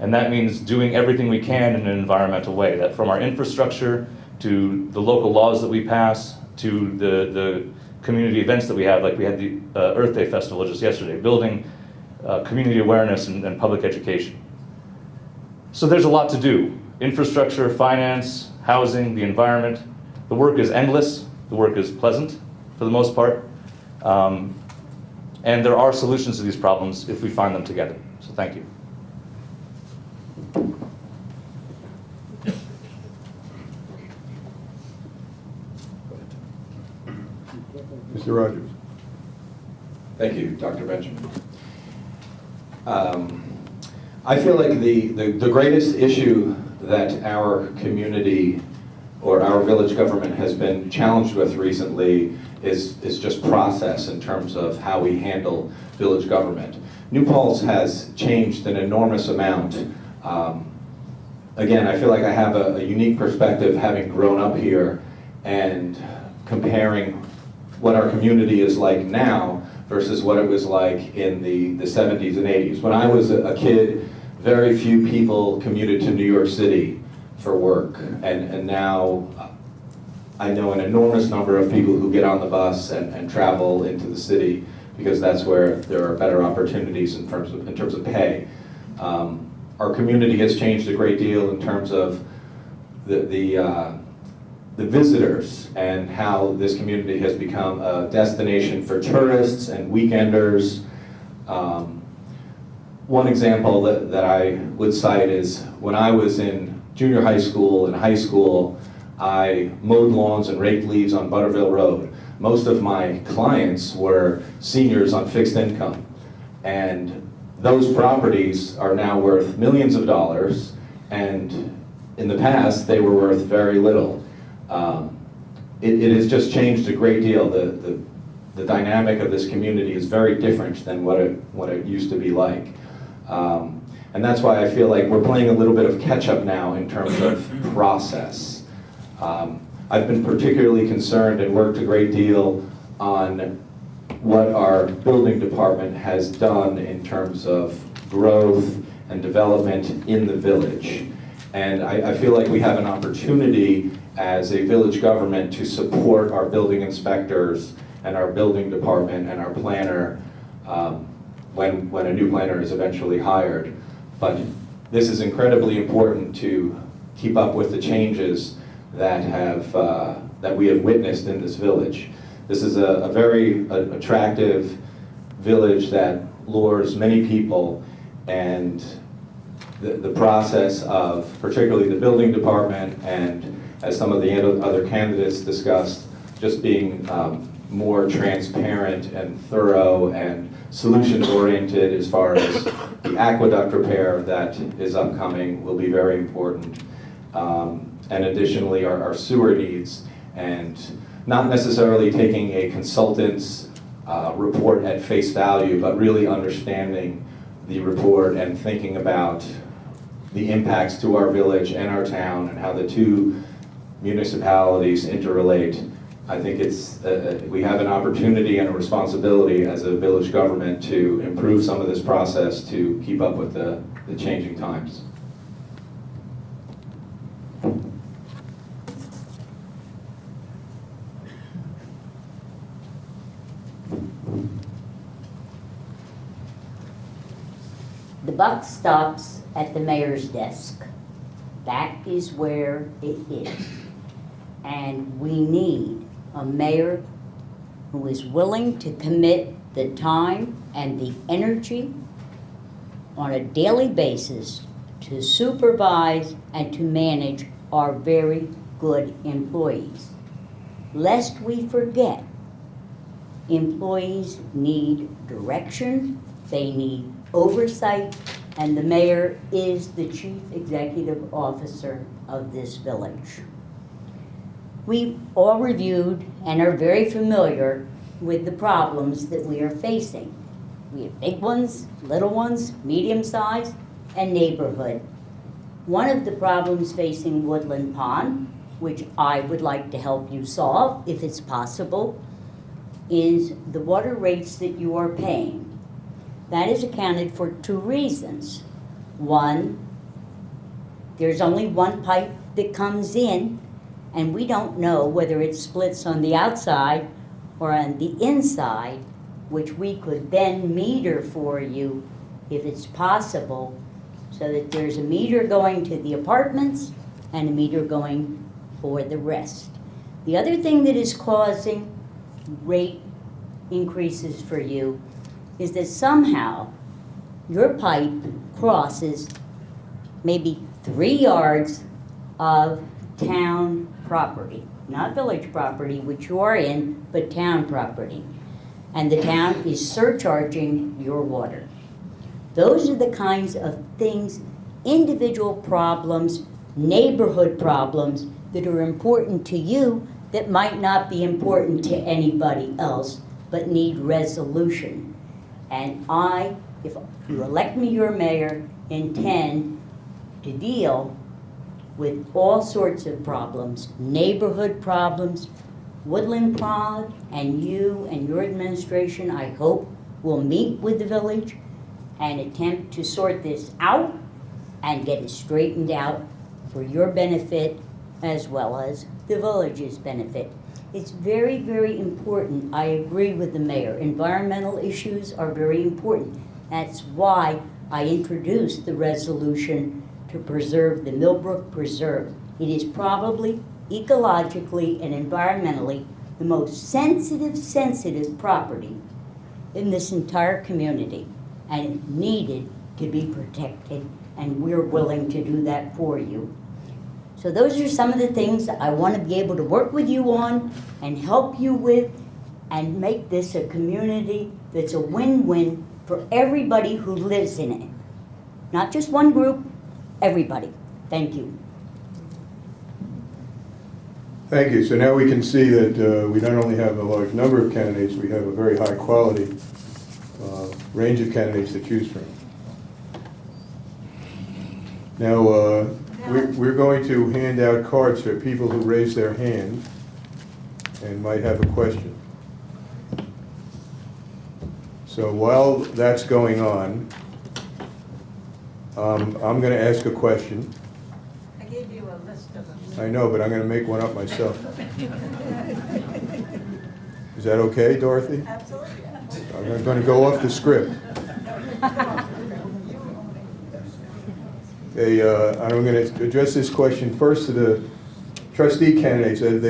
And that means doing everything we can in an environmental way, that from our infrastructure to the local laws that we pass to the community events that we have, like we had the Earth Day Festival just yesterday, building community awareness and public education. So there's a lot to do. Infrastructure, finance, housing, the environment. The work is endless. The work is pleasant for the most part. And there are solutions to these problems if we find them together. So thank you. Mr. Rogers. Thank you, Dr. Benjamin. I feel like the greatest issue that our community or our village government has been challenged with recently is just process in terms of how we handle village government. New Paltz has changed an enormous amount. Again, I feel like I have a unique perspective having grown up here and comparing what our community is like now versus what it was like in the 70s and 80s. When I was a kid, very few people commuted to New York City for work, and now I know an enormous number of people who get on the bus and travel into the city because that's where there are better opportunities in terms of pay. Our community has changed a great deal in terms of the visitors and how this community has become a destination for tourists and weekenders. One example that I would cite is when I was in junior high school and high school, I mowed lawns and raked leaves on Butterville Road. Most of my clients were seniors on fixed income, and those properties are now worth millions of dollars, and in the past they were worth very little. It has just changed a great deal. The dynamic of this community is very different than what it used to be like. And that's why I feel like we're playing a little bit of catch up now in terms of process. I've been particularly concerned and worked a great deal on what our building department has done in terms of growth and development in the village. And I feel like we have an opportunity as a village government to support our building inspectors and our building department and our planner when a new planner is eventually hired. But this is incredibly important to keep up with the changes that we have witnessed in this village. This is a very attractive village that lures many people, and the process of particularly the building department and, as some of the other candidates discussed, just being more transparent and thorough and solutions-oriented as far as the aqueduct repair that is upcoming will be very important. And additionally, our sewer needs, and not necessarily taking a consultant's report at face value, but really understanding the report and thinking about the impacts to our village and our town and how the two municipalities interrelate. I think we have an opportunity and a responsibility as a village government to improve some of this process to keep up with the changing times. The buck stops at the mayor's desk. That is where it is. And we need a mayor who is willing to commit the time and the energy on a daily basis to supervise and to manage our very good employees. Lest we forget, employees need direction, they need oversight, and the mayor is the chief executive officer of this village. We've all reviewed and are very familiar with the problems that we are facing. We have big ones, little ones, medium-sized, and neighborhood. One of the problems facing Woodland Pond, which I would like to help you solve, if it's possible, is the water rates that you are paying. That is accounted for two reasons. One, there's only one pipe that comes in, and we don't know whether it splits on the outside or on the inside, which we could then meter for you if it's possible, so that there's a meter going to the apartments and a meter going for the rest. The other thing that is causing rate increases for you is that somehow your pipe crosses maybe 3 yards of town property, not village property, which you are in, but town property. And the town is surcharging your water. Those are the kinds of things, individual problems, neighborhood problems that are important to you that might not be important to anybody else, but need resolution. And I, if you elect me your mayor, intend to deal with all sorts of problems, neighborhood problems, Woodland Pond and you and your administration, I hope, will meet with the village and attempt to sort this out and get it straightened out for your benefit as well as the village's benefit. It's very, very important. I agree with the mayor. Environmental issues are very important. That's why I introduced the resolution to preserve the Millbrook Preserve. It is probably ecologically and environmentally the most sensitive property in this entire community, and it needed to be protected, and we're willing to do that for you. So those are some of the things that I want to be able to work with you on and help you with and make this a community that's a win-win for everybody who lives in it. Not just one group, everybody. Thank you. Thank you. So now we can see that we not only have a large number of candidates, we have a very high quality range of candidates to choose from. Now, we're going to hand out cards for people who raise their hand and might have a question. So while that's going on, I'm going to ask a question. I gave you a list of them. I know, but I'm going to make one up myself. Is that okay, Dorothy? Absolutely. I'm going to go off the script. I'm going to address this question first to the trustee candidates. They've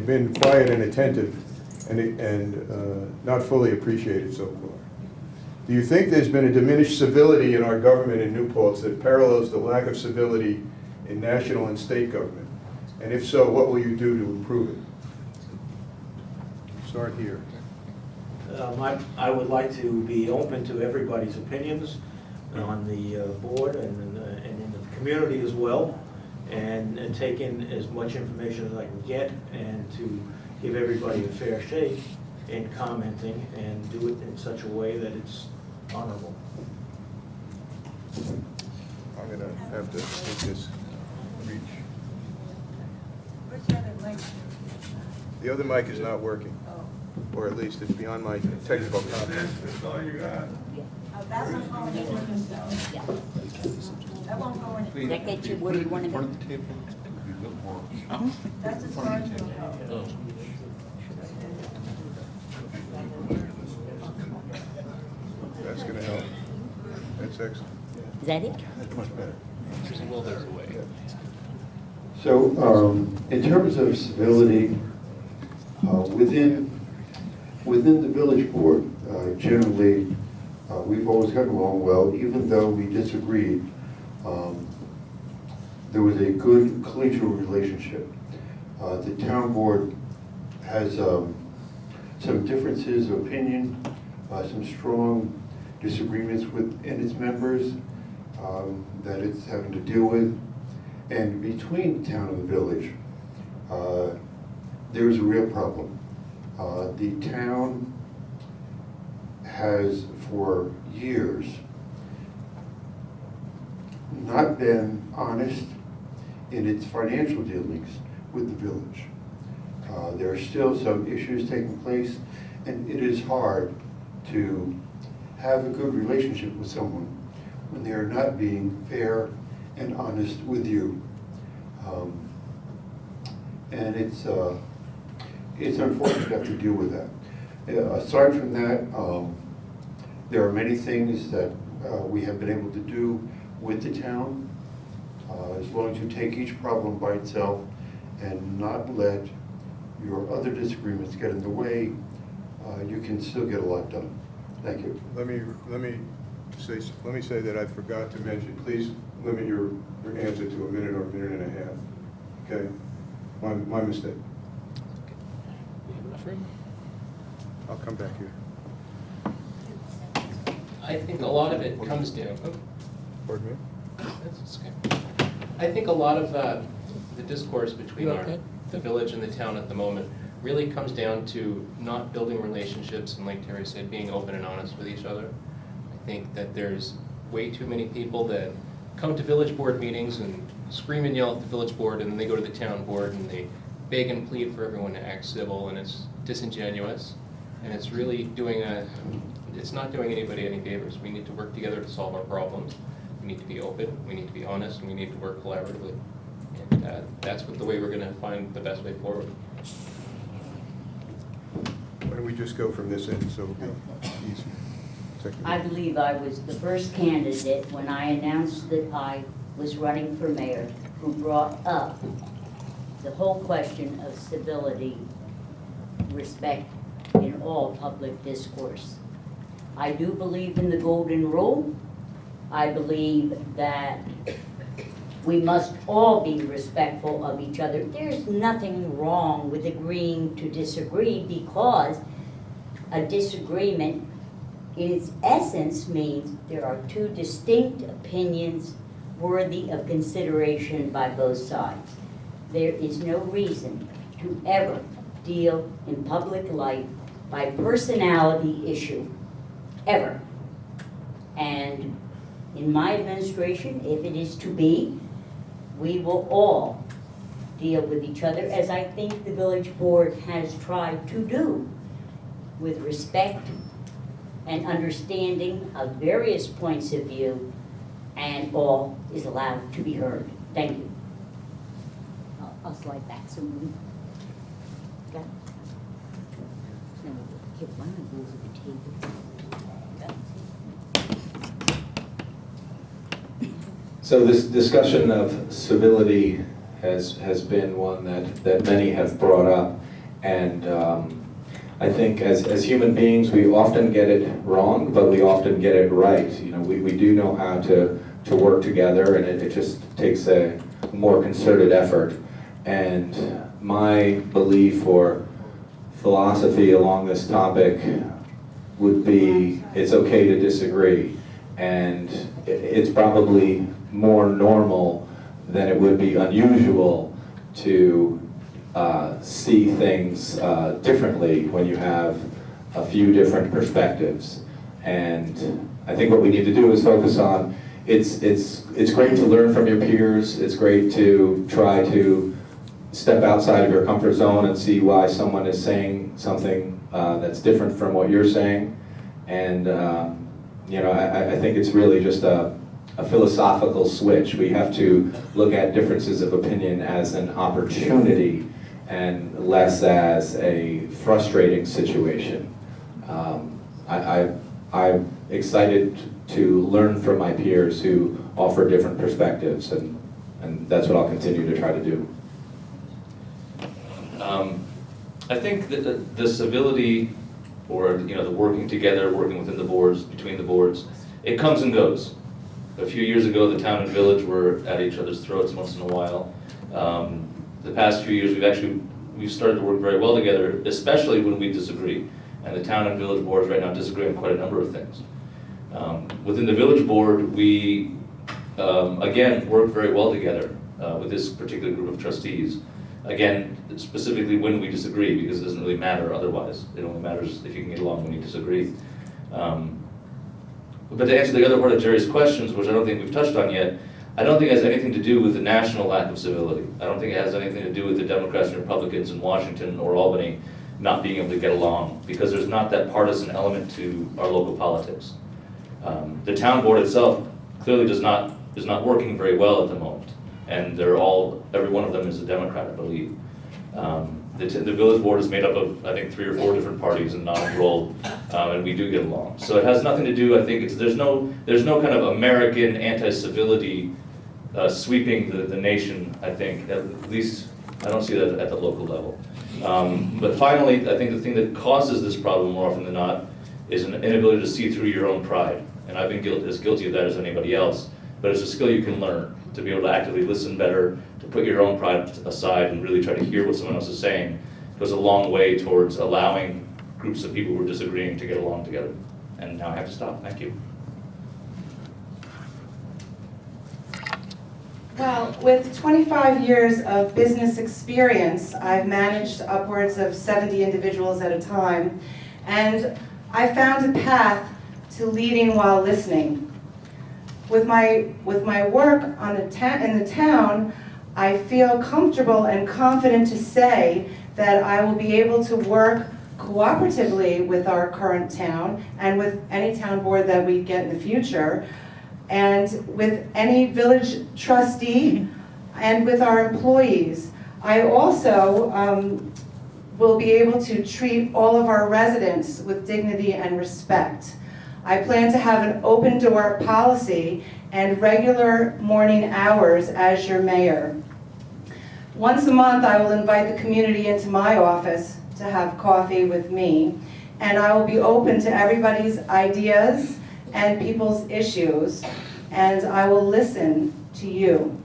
been quiet and attentive and not fully appreciated so far. Do you think there's been a diminished civility in our government in New Paltz that parallels the lack of civility in national and state government? And if so, what will you do to improve it? Start here. I would like to be open to everybody's opinions on the board and in the community as well, and take in as much information as I can get, and to give everybody a fair shake in commenting and do it in such a way that it's honorable. I'm going to have to take this reach. Where's the other mic? The other mic is not working, or at least it's beyond my technical competence. That one's going in. That won't go in. Does that get you where you want to go? That's as far as it'll go. That's going to help. That's excellent. Is that it? That's much better. Well, there's a way. So, in terms of civility, within the village board, generally, we've always gotten along well, even though we disagreed. There was a good collegial relationship. The town board has some differences of opinion, some strong disagreements within its members that it's having to deal with. And between the town and the village, there is a real problem. The town has for years not been honest in its financial dealings with the village. There are still some issues taking place, and it is hard to have a good relationship with someone when they are not being fair and honest with you. And it's unfortunate to have to deal with that. Aside from that, there are many things that we have been able to do with the town. As long as you take each problem by itself and not let your other disagreements get in the way, you can still get a lot done. Thank you. Let me say that I forgot to mention, please limit your answer to a minute or a minute and a half. Okay? My mistake. We have enough room? I'll come back here. I think a lot of it comes down. Oh, Pardon me? that's okay. I think a lot of the discourse between the village and the town at the moment really comes down to not building relationships and, like Terry said, being open and honest with each other. I think that there's way too many people that come to village board meetings and scream and yell at the village board, and then they go to the town board and they beg and plead for everyone to act civil, and it's disingenuous, and it's really it's not doing anybody any favors. We need to work together to solve our problems. We need to be open, we need to be honest, and we need to work collaboratively. And that's the way we're going to find the best way forward. Why don't we just go from this end, so it'll be easy. I believe I was the first candidate when I announced that I was running for mayor who brought up the whole question of civility, respect in all public discourse. I do believe in the golden rule. I believe that we must all be respectful of each other. There's nothing wrong with agreeing to disagree, because a disagreement in its essence means there are two distinct opinions worthy of consideration by both sides. There is no reason to ever deal in public life by personality issue, ever. And in my administration, if it is to be, we will all deal with each other, as I think the village board has tried to do, with respect and understanding of various points of view, and all is allowed to be heard. Thank you. I'll slide back some. Got it? No, here, why don't I go over the table? So this discussion of civility has been one that many have brought up, and I think as human beings we often get it wrong, but we often get it right. You know, we do know how to work together, and it just takes a more concerted effort. And my belief or philosophy along this topic would be it's okay to disagree, and it's probably more normal than it would be unusual to see things differently when you have a few different perspectives. And I think what we need to do is focus on it's great to learn from your peers. It's great to try to step outside of your comfort zone and see why someone is saying something that's different from what you're saying. And you know, I think it's really just a philosophical switch. We have to look at differences of opinion as an opportunity and less as a frustrating situation. I'm excited to learn from my peers who offer different perspectives, and that's what I'll continue to try to do. I think that the civility, or the working together, working within the boards, between the boards, it comes and goes. A few years ago, the town and village were at each other's throats once in a while. The past few years, we've started to work very well together, especially when we disagree. And the town and village boards right now disagree on quite a number of things. Within the village board, we, again, work very well together with this particular group of trustees. Again, specifically when we disagree, because it doesn't really matter otherwise. It only matters if you can get along when you disagree. But to answer the other part of Jerry's questions, which I don't think we've touched on yet, I don't think it has anything to do with the national lack of civility. I don't think it has anything to do with the Democrats and Republicans in Washington or Albany not being able to get along, because there's not that partisan element to our local politics. The town board itself clearly is not working very well at the moment, and every one of them is a Democrat, I believe. The village board is made up of, I think, 3 or 4 different parties and non-enrolled, and we do get along. So it has nothing to do, I think, there's no kind of American anti-civility sweeping the nation, I think. At least, I don't see that at the local level. But finally, I think the thing that causes this problem more often than not is an inability to see through your own pride. And I've been as guilty of that as anybody else. But it's a skill you can learn, to be able to actively listen better, to put your own pride aside and really try to hear what someone else is saying. It goes a long way towards allowing groups of people who are disagreeing to get along together. And now I have to stop. Thank you. Well, with 25 years of business experience, I've managed upwards of 70 individuals at a time, and I found a path to leading while listening. With my work in the town, I feel comfortable and confident to say that I will be able to work cooperatively with our current town and with any town board that we get in the future, and with any village trustee and with our employees. I also will be able to treat all of our residents with dignity and respect. I plan to have an open door policy and regular morning hours as your mayor. Once a month, I will invite the community into my office to have coffee with me, and I will be open to everybody's ideas and people's issues, and I will listen to you.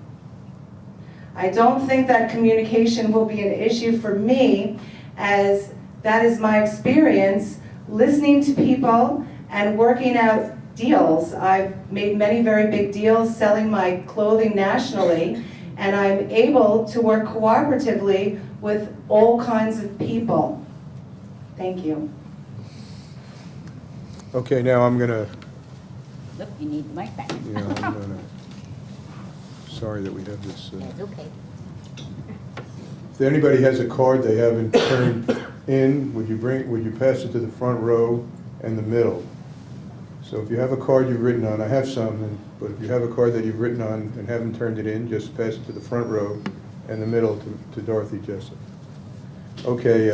I don't think that communication will be an issue for me, as that is my experience listening to people and working out deals. I've made many very big deals selling my clothing nationally, and I'm able to work cooperatively with all kinds of people. Thank you. Okay, now I'm gonna, Look, you need the mic back. yeah, I'm gonna, sorry that we have this. That's okay. If anybody has a card they haven't turned in, would you pass it to the front row and the middle? So if you have a card you've written on, I have some, but if you have a card that you've written on and haven't turned it in, just pass it to the front row and the middle to Dorothy Jessup. Okay,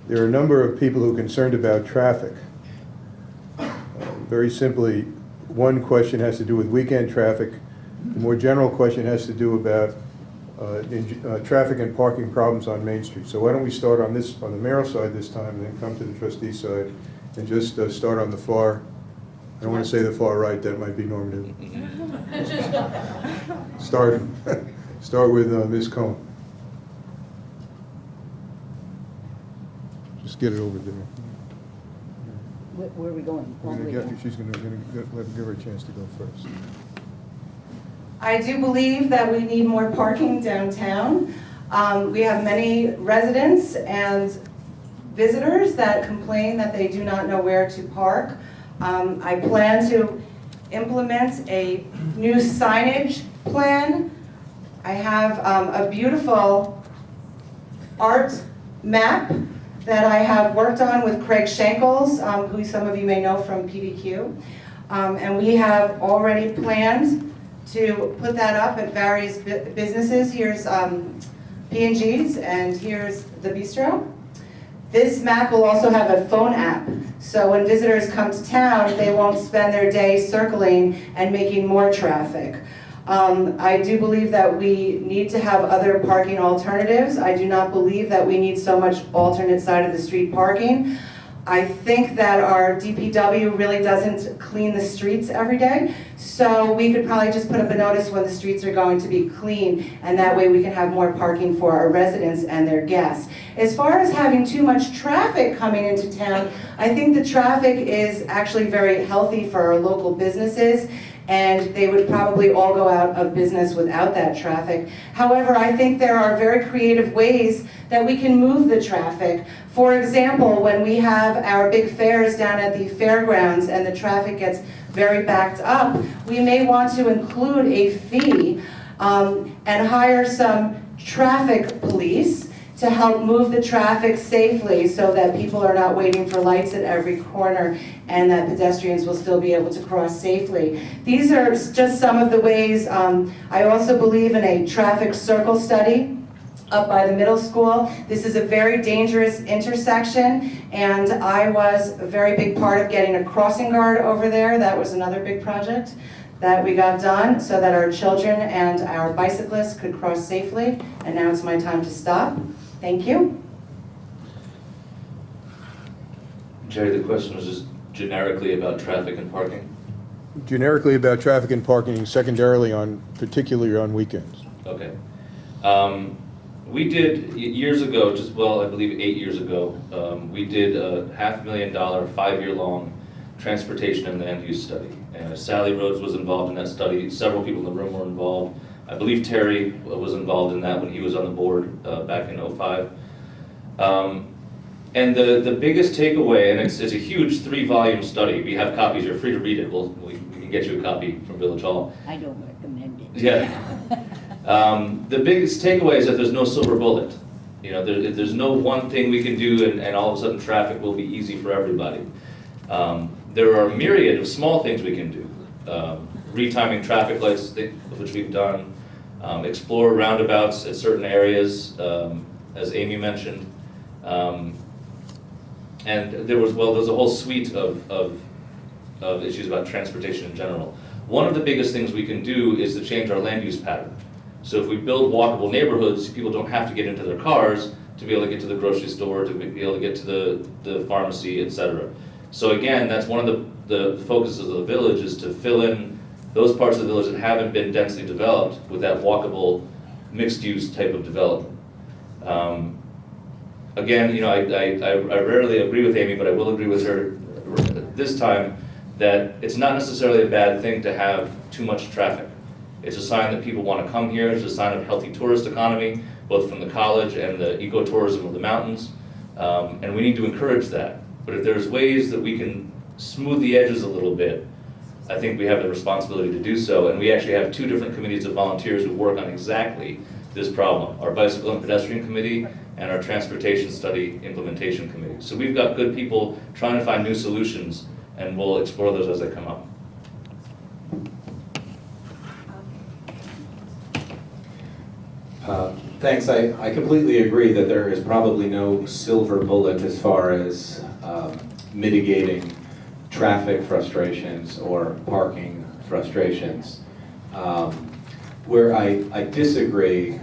there are a number of people who are concerned about traffic. Very simply, one question has to do with weekend traffic. The more general question has to do about traffic and parking problems on Main Street. So why don't we start on the mayoral side this time, and then come to the trustee side, and just start on the far, I don't want to say the far right, that might be normative. Start with Ms. Cohen. Just get it over there. Where are we going? She's going to give her a chance to go first. I do believe that we need more parking downtown. We have many residents and visitors that complain that they do not know where to park. I plan to implement a new signage plan. I have a beautiful art map that I have worked on with Craig Shankles, who some of you may know from PDQ. And we have already planned to put that up at various businesses. Here's P&G's, and here's the Bistro. This map will also have a phone app, so when visitors come to town, they won't spend their day circling and making more traffic. I do believe that we need to have other parking alternatives. I do not believe that we need so much alternate side of the street parking. I think that our DPW really doesn't clean the streets every day, so we could probably just put up a notice when the streets are going to be clean, and that way we can have more parking for our residents and their guests. As far as having too much traffic coming into town, I think the traffic is actually very healthy for our local businesses, and they would probably all go out of business without that traffic. However, I think there are very creative ways that we can move the traffic. For example, when we have our big fairs down at the fairgrounds and the traffic gets very backed up, we may want to include a fee and hire some traffic police to help move the traffic safely so that people are not waiting for lights at every corner and that pedestrians will still be able to cross safely. These are just some of the ways. I also believe in a traffic circle study up by the middle school. This is a very dangerous intersection, and I was a very big part of getting a crossing guard over there. That was another big project that we got done so that our children and our bicyclists could cross safely. And now it's my time to stop. Thank you. Jerry, the question was just generically about traffic and parking? Generically about traffic and parking, secondarily particularly on weekends. Okay. We did, years ago, I believe 8 years ago, we did a $500,000, 5-year-long transportation and land use study. Sally Rhodes was involved in that study. Several people in the room were involved. I believe Terry was involved in that when he was on the board back in '05. And the biggest takeaway, and it's a huge 3-volume study. We have copies. You're free to read it. We can get you a copy from Village Hall. I don't recommend it. Yeah. The biggest takeaway is that there's no silver bullet. You know, there's no one thing we can do and all of a sudden traffic will be easy for everybody. There are a myriad of small things we can do. Retiming traffic lights, which we've done. Explore roundabouts at certain areas, as Amy mentioned. And there's a whole suite of issues about transportation in general. One of the biggest things we can do is to change our land use pattern. So if we build walkable neighborhoods, people don't have to get into their cars to be able to get to the grocery store, to be able to get to the pharmacy, etc. So again, that's one of the focuses of the village, is to fill in those parts of the village that haven't been densely developed with that walkable, mixed-use type of development. Again, you know, I rarely agree with Amy, but I will agree with her this time that it's not necessarily a bad thing to have too much traffic. It's a sign that people want to come here. It's a sign of a healthy tourist economy, both from the college and the ecotourism of the mountains. And we need to encourage that. But if there's ways that we can smooth the edges a little bit, I think we have the responsibility to do so. And we actually have 2 different committees of volunteers who work on exactly this problem: our Bicycle and Pedestrian Committee and our Transportation Study Implementation Committee. So we've got good people trying to find new solutions, and we'll explore those as they come up. Thanks. I completely agree that there is probably no silver bullet as far as mitigating traffic frustrations or parking frustrations. Where I disagree,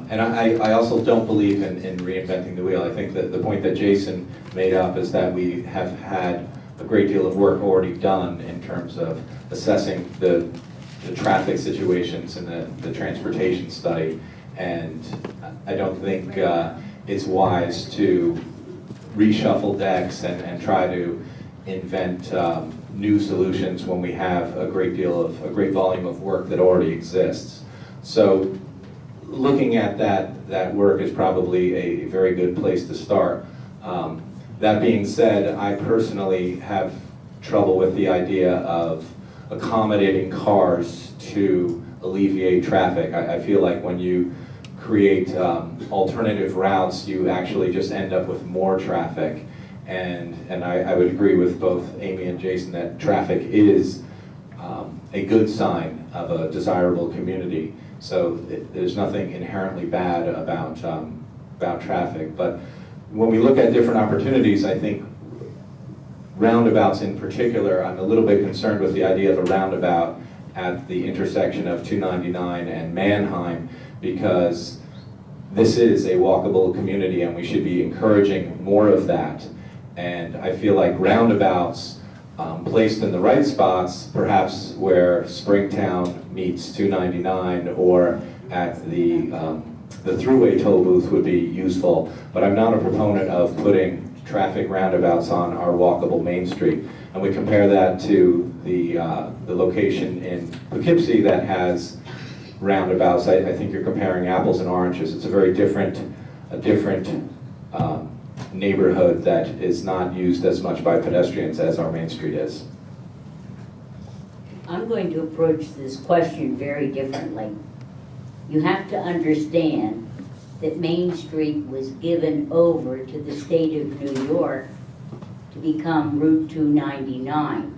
and I also don't believe in reinventing the wheel. I think that the point that Jason made up is that we have had a great deal of work already done in terms of assessing the traffic situations and the transportation study. And I don't think it's wise to reshuffle decks and try to invent new solutions when we have a great volume of work that already exists. So looking at that work is probably a very good place to start. That being said, I personally have trouble with the idea of accommodating cars to alleviate traffic. I feel like when you create alternative routes, you actually just end up with more traffic. And I would agree with both Amy and Jason that traffic is a good sign of a desirable community. So there's nothing inherently bad about traffic. But when we look at different opportunities, I think roundabouts in particular, I'm a little bit concerned with the idea of a roundabout at the intersection of 299 and Mannheim, because this is a walkable community and we should be encouraging more of that. And I feel like roundabouts placed in the right spots, perhaps where Springtown meets 299 or at the thruway toll booth, would be useful. But I'm not a proponent of putting traffic roundabouts on our walkable Main Street. And we compare that to the location in Poughkeepsie that has roundabouts. I think you're comparing apples and oranges. It's a very different neighborhood that is not used as much by pedestrians as our Main Street is. I'm going to approach this question very differently. You have to understand that Main Street was given over to the state of New York to become Route 299.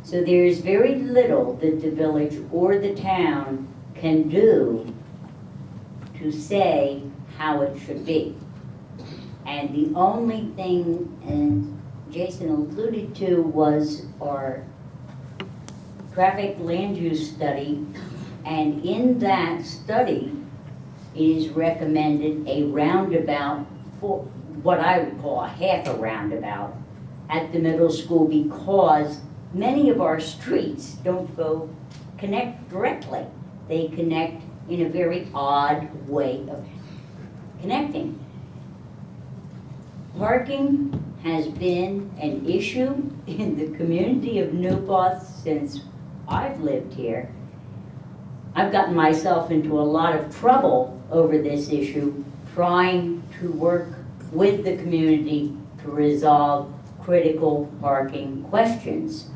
So there's very little that the village or the town can do to say how it should be. And the only thing, and Jason alluded to, was our traffic land use study. And in that study, it is recommended a roundabout, for what I would call a half a roundabout, at the middle school, because many of our streets don't connect directly. They connect in a very odd way of connecting. Parking has been an issue in the community of Newport since I've lived here. I've gotten myself into a lot of trouble over this issue, trying to work with the community to resolve critical parking questions.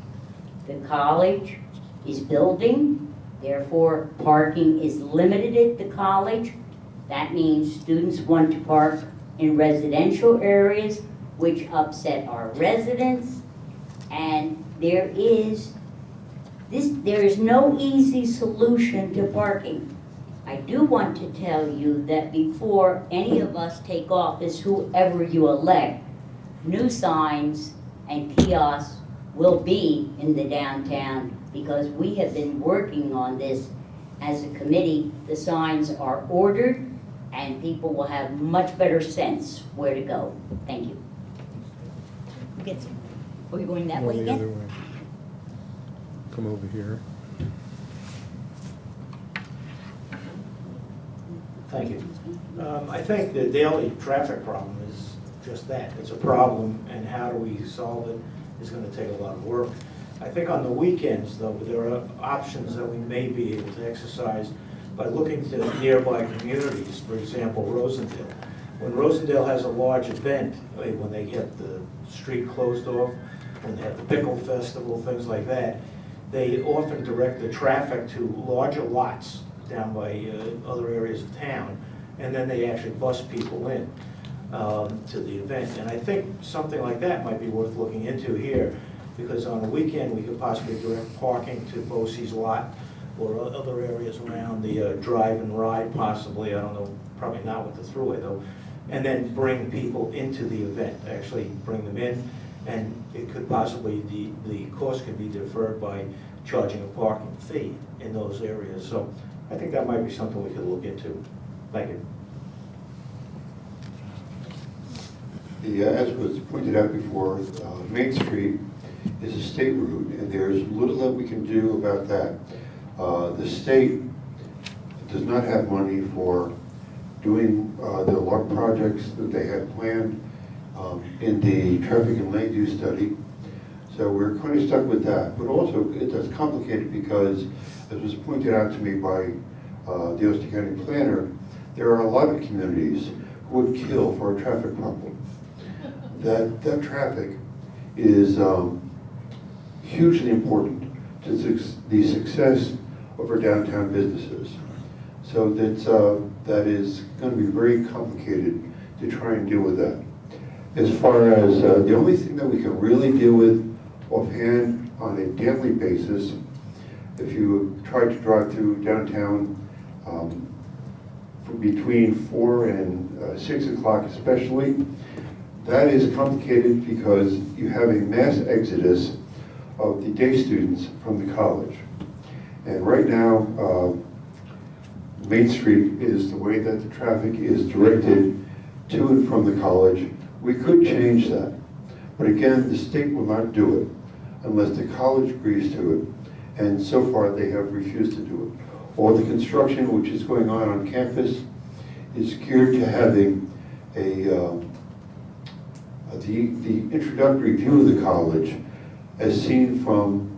The college is building, Therefore, parking is limited at the college. That means students want to park in residential areas, which upset our residents. And there is no easy solution to parking. I do want to tell you that before any of us take office, whoever you elect, new signs and kiosks will be in the downtown, because we have been working on this as a committee. The signs are ordered and people will have much better sense where to go. Thank you. Are we going that way the other again? way. Come over here. Thank you. I think the daily traffic problem is just that. It's a problem, and how do we solve it is going to take a lot of work. I think on the weekends, though, there are options that we may be able to exercise by looking to nearby communities, for example, Rosendale. When Rosendale has a large event, when they get the street closed off, when they have the pickle festival, things like that, they often direct the traffic to larger lots down by other areas of town, and then they actually bus people in to the event. And I think something like that might be worth looking into here, because on a weekend we could possibly direct parking to Bosse's lot or other areas around the drive and ride possibly, I don't know, probably not with the thruway though, and then bring people into the event, actually bring them in, and it could possibly, the cost could be deferred by charging a parking fee in those areas. So I think that might be something we could look into. Thank you. As was pointed out before, Main Street is a state route, and there's little that we can do about that. The state does not have money for doing the large projects that they had planned in the traffic and land use study. So we're kind of stuck with that. But also, it's complicated because, as was pointed out to me by the Ulster County planner, there are a lot of communities who would kill for a traffic problem. That traffic is hugely important to the success of our downtown businesses. So that is going to be very complicated to try and deal with that. As far as the only thing that we can really deal with offhand on a daily basis, if you try to drive through downtown between 4 and 6 o'clock especially, that is complicated because you have a mass exodus of the day students from the college. And right now, Main Street is the way that the traffic is directed to and from the college. We could change that. But again, the state will not do it unless the college agrees to it. And so far, they have refused to do it. All the construction which is going on campus is geared to having the introductory view of the college as seen from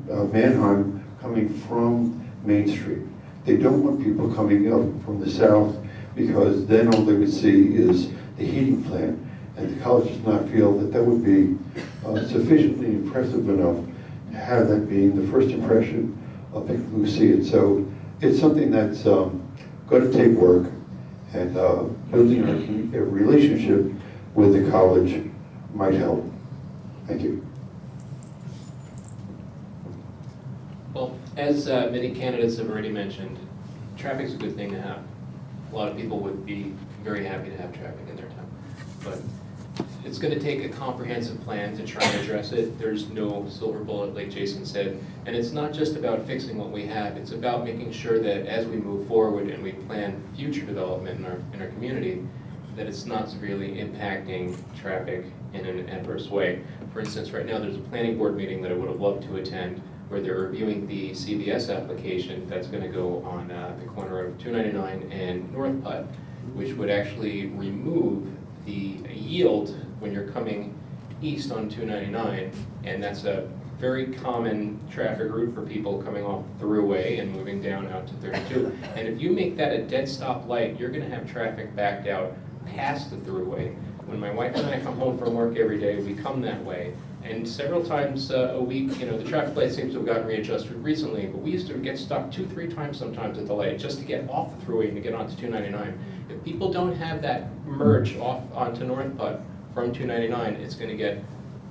Mannheim coming from Main Street. They don't want people coming up from the south because then all they would see is the heating plant, and the college does not feel that that would be sufficiently impressive enough to have that being the first impression of people who see it. So it's something that's going to take work, and building a relationship with the college might help. Thank you. Well, as many candidates have already mentioned, traffic's a good thing to have. A lot of people would be very happy to have traffic in their town. But it's going to take a comprehensive plan to try and address it. There's no silver bullet, like Jason said. And it's not just about fixing what we have. It's about making sure that as we move forward and we plan future development in our community, that it's not severely impacting traffic in an adverse way. For instance, right now there's a planning board meeting that I would have loved to attend where they're reviewing the CVS application that's going to go on the corner of 299 and North Putt, which would actually remove the yield when you're coming east on 299, and that's a very common traffic route for people coming off the thruway and moving down out to 32. And if you make that a dead stop light, you're going to have traffic backed out past the thruway. When my wife and I come home from work every day, we come that way, And several times a week, the traffic light seems to have gotten readjusted recently, but we used to get stuck 2-3 times sometimes at the light just to get off the thruway and to get onto 299. If people don't have that merge off onto North Putt from 299, it's going to get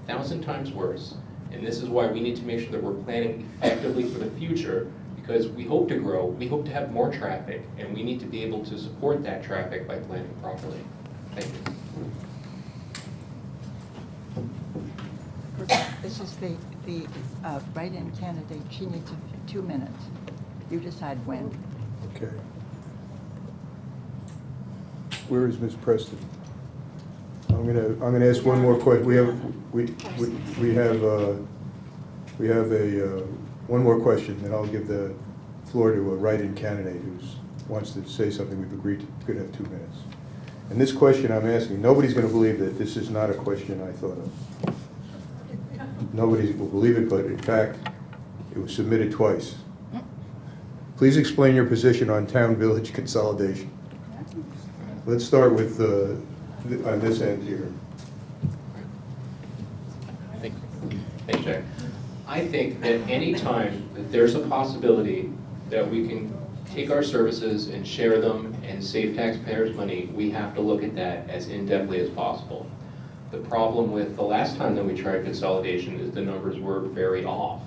1,000 times worse. And this is why we need to make sure that we're planning effectively for the future, because we hope to grow, we hope to have more traffic, and we need to be able to support that traffic by planning properly. Thank you. This is the write-in candidate. She needs 2 minutes. You decide when. Okay. Where is Ms. Preston? I'm gonna ask one more question. We have one more question, and I'll give the floor to a write-in candidate who wants to say something. We've agreed to could have 2 minutes. And this question I'm asking, nobody's going to believe that this is not a question I thought of. Nobody will believe it, but in fact, it was submitted twice. Please explain your position on town-village consolidation. Let's start with on this end here. Thank you, Jack. I think that any time that there's a possibility that we can take our services and share them and save taxpayers money, we have to look at that as in-depthly as possible. The problem with the last time that we tried consolidation is the numbers were very off.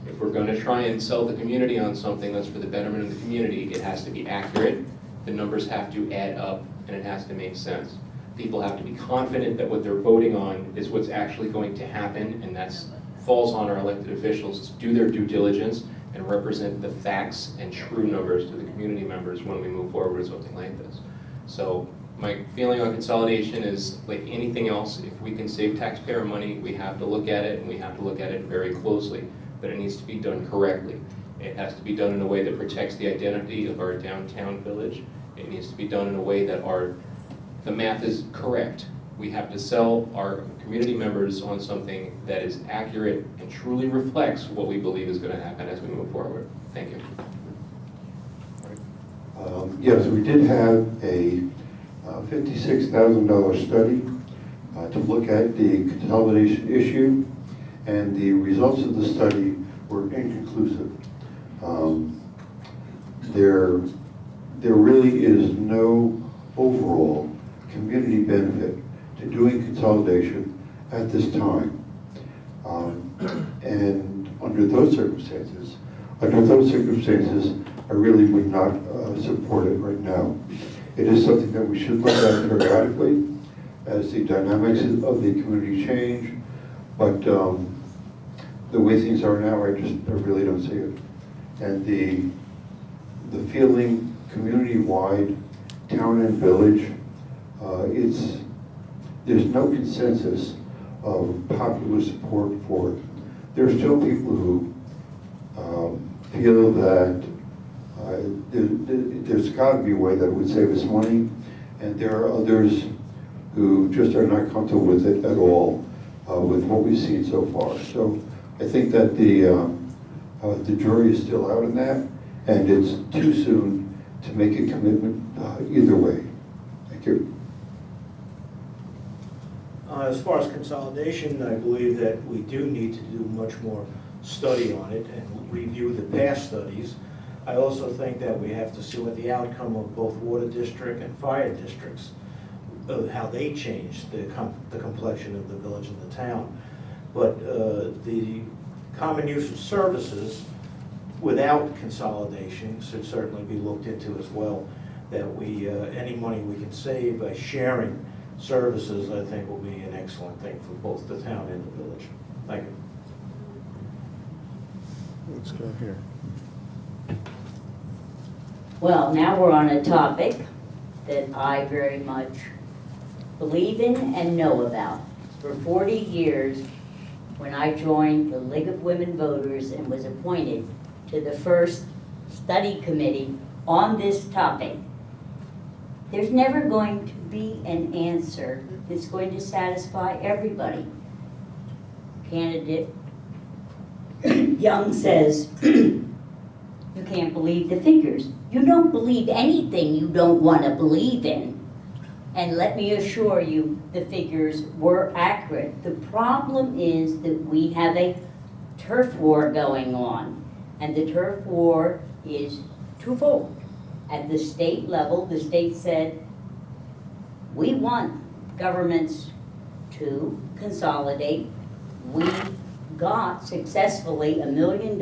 If we're going to try and sell the community on something that's for the betterment of the community, it has to be accurate, the numbers have to add up, and it has to make sense. People have to be confident that what they're voting on is what's actually going to happen, and that falls on our elected officials to do their due diligence and represent the facts and true numbers to the community members when we move forward with something like this. So my feeling on consolidation is like anything else. If we can save taxpayer money, we have to look at it, and we have to look at it very closely. But it needs to be done correctly. It has to be done in a way that protects the identity of our downtown village. It needs to be done in a way that the math is correct. We have to sell our community members on something that is accurate and truly reflects what we believe is going to happen as we move forward. Thank you. Yes, we did have a $56,000 study to look at the consolidation issue, and the results of the study were inconclusive. There really is no overall community benefit to doing consolidation at this time. And under those circumstances, I really would not support it right now. It is something that we should look at periodically as the dynamics of the community change, but the way things are now, I really don't see it. And the feeling community-wide, town and village, there's no consensus of popular support for it. There are still people who feel that there's got to be a way that would save us money, and there are others who just are not comfortable with it at all, with what we've seen so far. So I think that the jury is still out on that, and it's too soon to make a commitment either way. Thank you. As far as consolidation, I believe that we do need to do much more study on it and review the past studies. I also think that we have to see what the outcome of both water district and fire districts, how they change the complexion of the village and the town. But the common use of services without consolidation should certainly be looked into as well. That any money we can save by sharing services, I think, will be an excellent thing for both the town and the village. Thank you. Let's go here. Well, now we're on a topic that I very much believe in and know about. For 40 years, when I joined the League of Women Voters and was appointed to the first study committee on this topic, there's never going to be an answer that's going to satisfy everybody. Candidate Young says, you can't believe the figures. You don't believe anything you don't want to believe in. And let me assure you, the figures were accurate. The problem is that we have a turf war going on. And the turf war is twofold. At the state level, the state said, we want governments to consolidate. We got successfully $1 million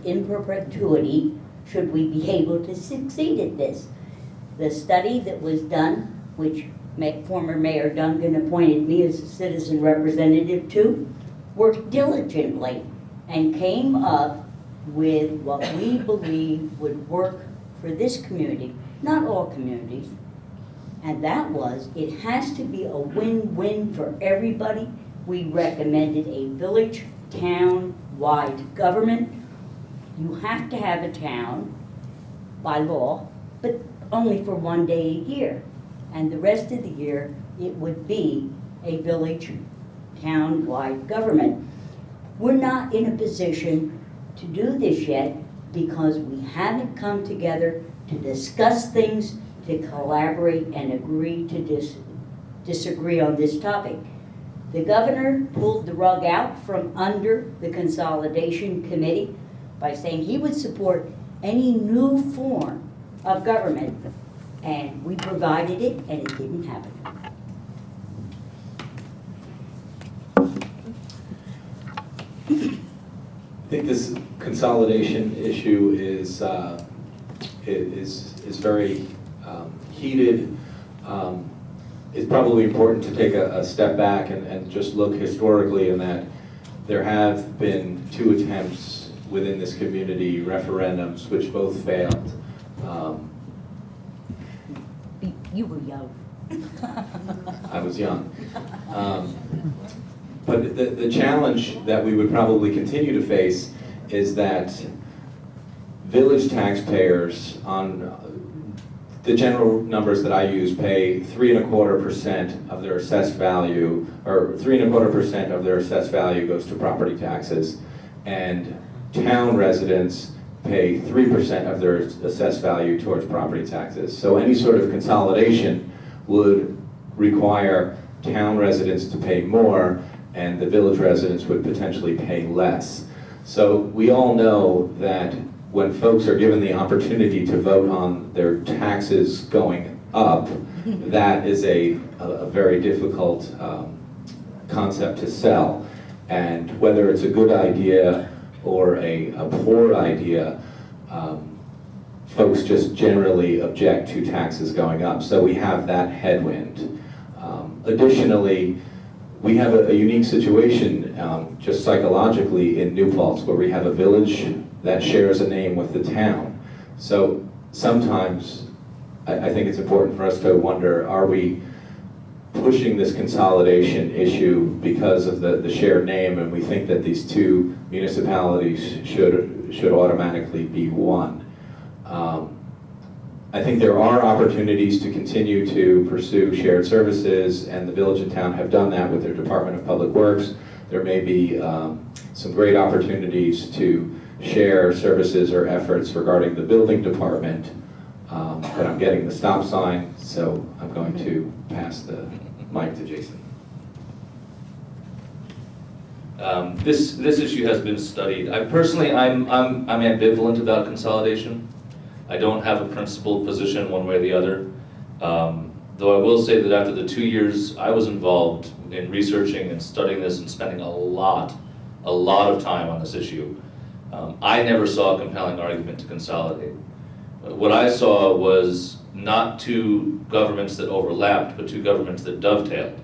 in perpetuity should we be able to succeed at this. The study that was done, which former Mayor Duncan appointed me as a citizen representative to, worked diligently and came up with what we believe would work for this community, not all communities. And that was, it has to be a win-win for everybody. We recommended a village, town-wide government. You have to have a town by law, but only for one day a year. And the rest of the year, it would be a village, town-wide government. We're not in a position to do this yet because we haven't come together to discuss things, to collaborate and agree to disagree on this topic. The governor pulled the rug out from under the consolidation committee by saying he would support any new form of government, and we provided it, and it didn't happen. I think this consolidation issue is very heated. It's probably important to take a step back and just look historically in that there have been 2 attempts within this community, referendums, which both failed. You were young. I was young. But the challenge that we would probably continue to face is that village taxpayers, on the general numbers that I use, pay 3.25% of their assessed value, or 3.25% of their assessed value goes to property taxes, and town residents pay 3% of their assessed value towards property taxes. So any sort of consolidation would require town residents to pay more, and the village residents would potentially pay less. So we all know that when folks are given the opportunity to vote on their taxes going up, that is a very difficult concept to sell. And whether it's a good idea or a poor idea, folks just generally object to taxes going up. So we have that headwind. Additionally, we have a unique situation just psychologically in New Paltz, where we have a village that shares a name with the town. So sometimes I think it's important for us to wonder, are we pushing this consolidation issue because of the shared name, and we think that these 2 municipalities should automatically be one? I think there are opportunities to continue to pursue shared services, and the village and town have done that with their Department of Public Works. There may be some great opportunities to share services or efforts regarding the building department, but I'm getting the stop sign, so I'm going to pass the mic to Jason. This issue has been studied. I'm ambivalent about consolidation. I don't have a principled position one way or the other. Though I will say that after the 2 years I was involved in researching and studying this and spending a lot of time on this issue, I never saw a compelling argument to consolidate. What I saw was not 2 governments that overlapped, but 2 governments that dovetailed.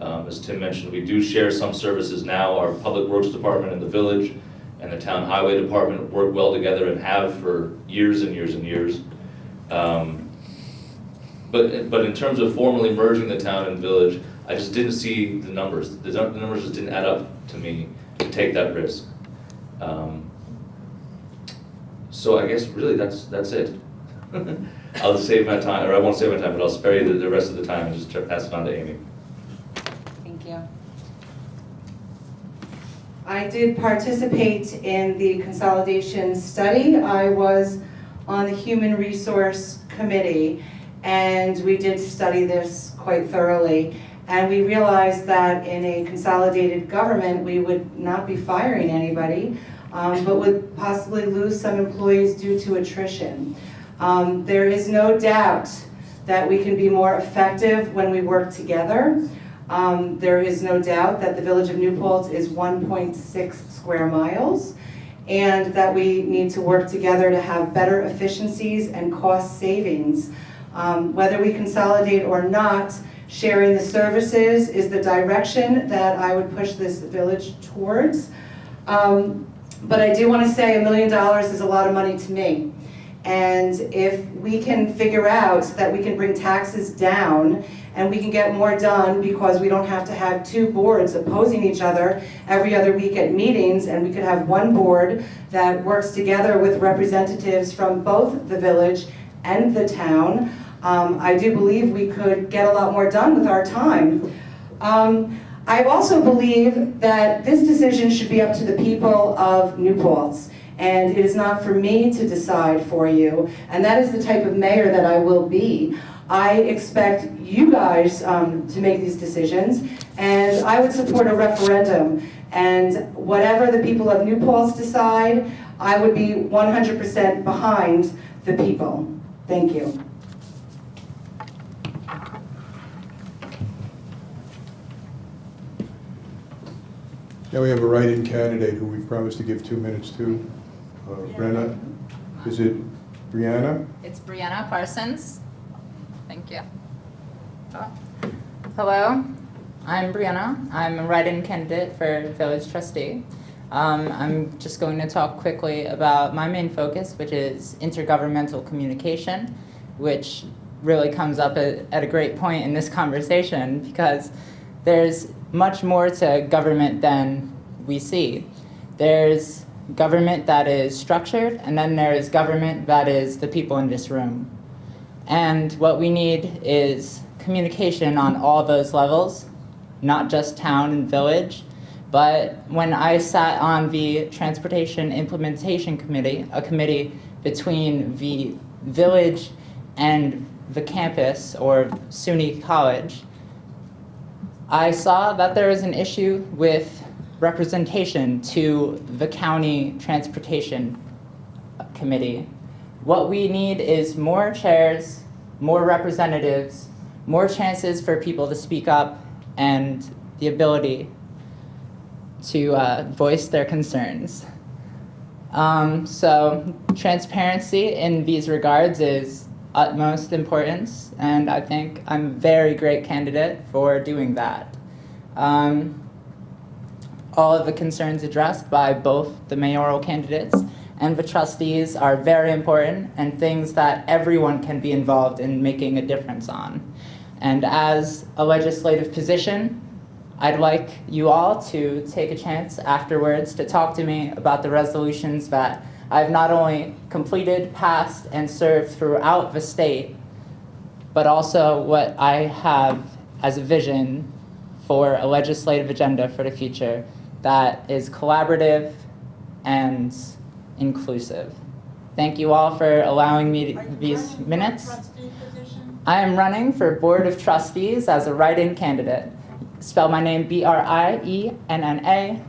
As Tim mentioned, we do share some services now. Our Public Works Department in the village and the Town Highway Department work well together and have for years and years and years. But in terms of formally merging the town and village, I just didn't see the numbers. The numbers just didn't add up to me to take that risk. So I guess really that's it. I'll save my time, or I won't save my time, but I'll spare you the rest of the time and just pass it on to Amy. Thank you. I did participate in the consolidation study. I was on the Human Resource Committee, and we did study this quite thoroughly. And we realized that in a consolidated government, we would not be firing anybody, but would possibly lose some employees due to attrition. There is no doubt that we can be more effective when we work together. There is no doubt that the village of New Paltz is 1.6 square miles, and that we need to work together to have better efficiencies and cost savings. Whether we consolidate or not, sharing the services is the direction that I would push this village towards. But I do want to say $1 million is a lot of money to me. And if we can figure out that we can bring taxes down and we can get more done because we don't have to have two boards opposing each other every other week at meetings, and we could have one board that works together with representatives from both the village and the town, I do believe we could get a lot more done with our time. I also believe that this decision should be up to the people of New Paltz. And it is not for me to decide for you. And that is the type of mayor that I will be. I expect you guys to make these decisions, and I would support a referendum. And whatever the people of New Paltz decide, I would be 100% behind the people. Thank you. Now we have a write-in candidate who we've promised to give 2 minutes to. Brenna, is it Brianna? It's Brianna Parsons. Thank you. Hello, I'm Brianna. I'm a write-in candidate for village trustee. I'm just going to talk quickly about my main focus, which is intergovernmental communication, which really comes up at a great point in this conversation because there's much more to government than we see. There's government that is structured, and then there's government that is the people in this room. And what we need is communication on all those levels, not just town and village. But when I sat on the Transportation Implementation Committee, a committee between the village and the campus, or SUNY College, I saw that there is an issue with representation to the county transportation committee. What we need is more chairs, more representatives, more chances for people to speak up, and the ability to voice their concerns. So transparency in these regards is utmost importance, and I think I'm a very great candidate for doing that. All of the concerns addressed by both the mayoral candidates and the trustees are very important and things that everyone can be involved in making a difference on. And as a legislative position, I'd like you all to take a chance afterwards to talk to me about the resolutions that I've not only completed, passed, and served throughout the state, but also what I have as a vision for a legislative agenda for the future that is collaborative and inclusive. Thank you all for allowing me these minutes. I am running for Board of Trustees as a write-in candidate. Spell my name B-R-I-E-N-N-A,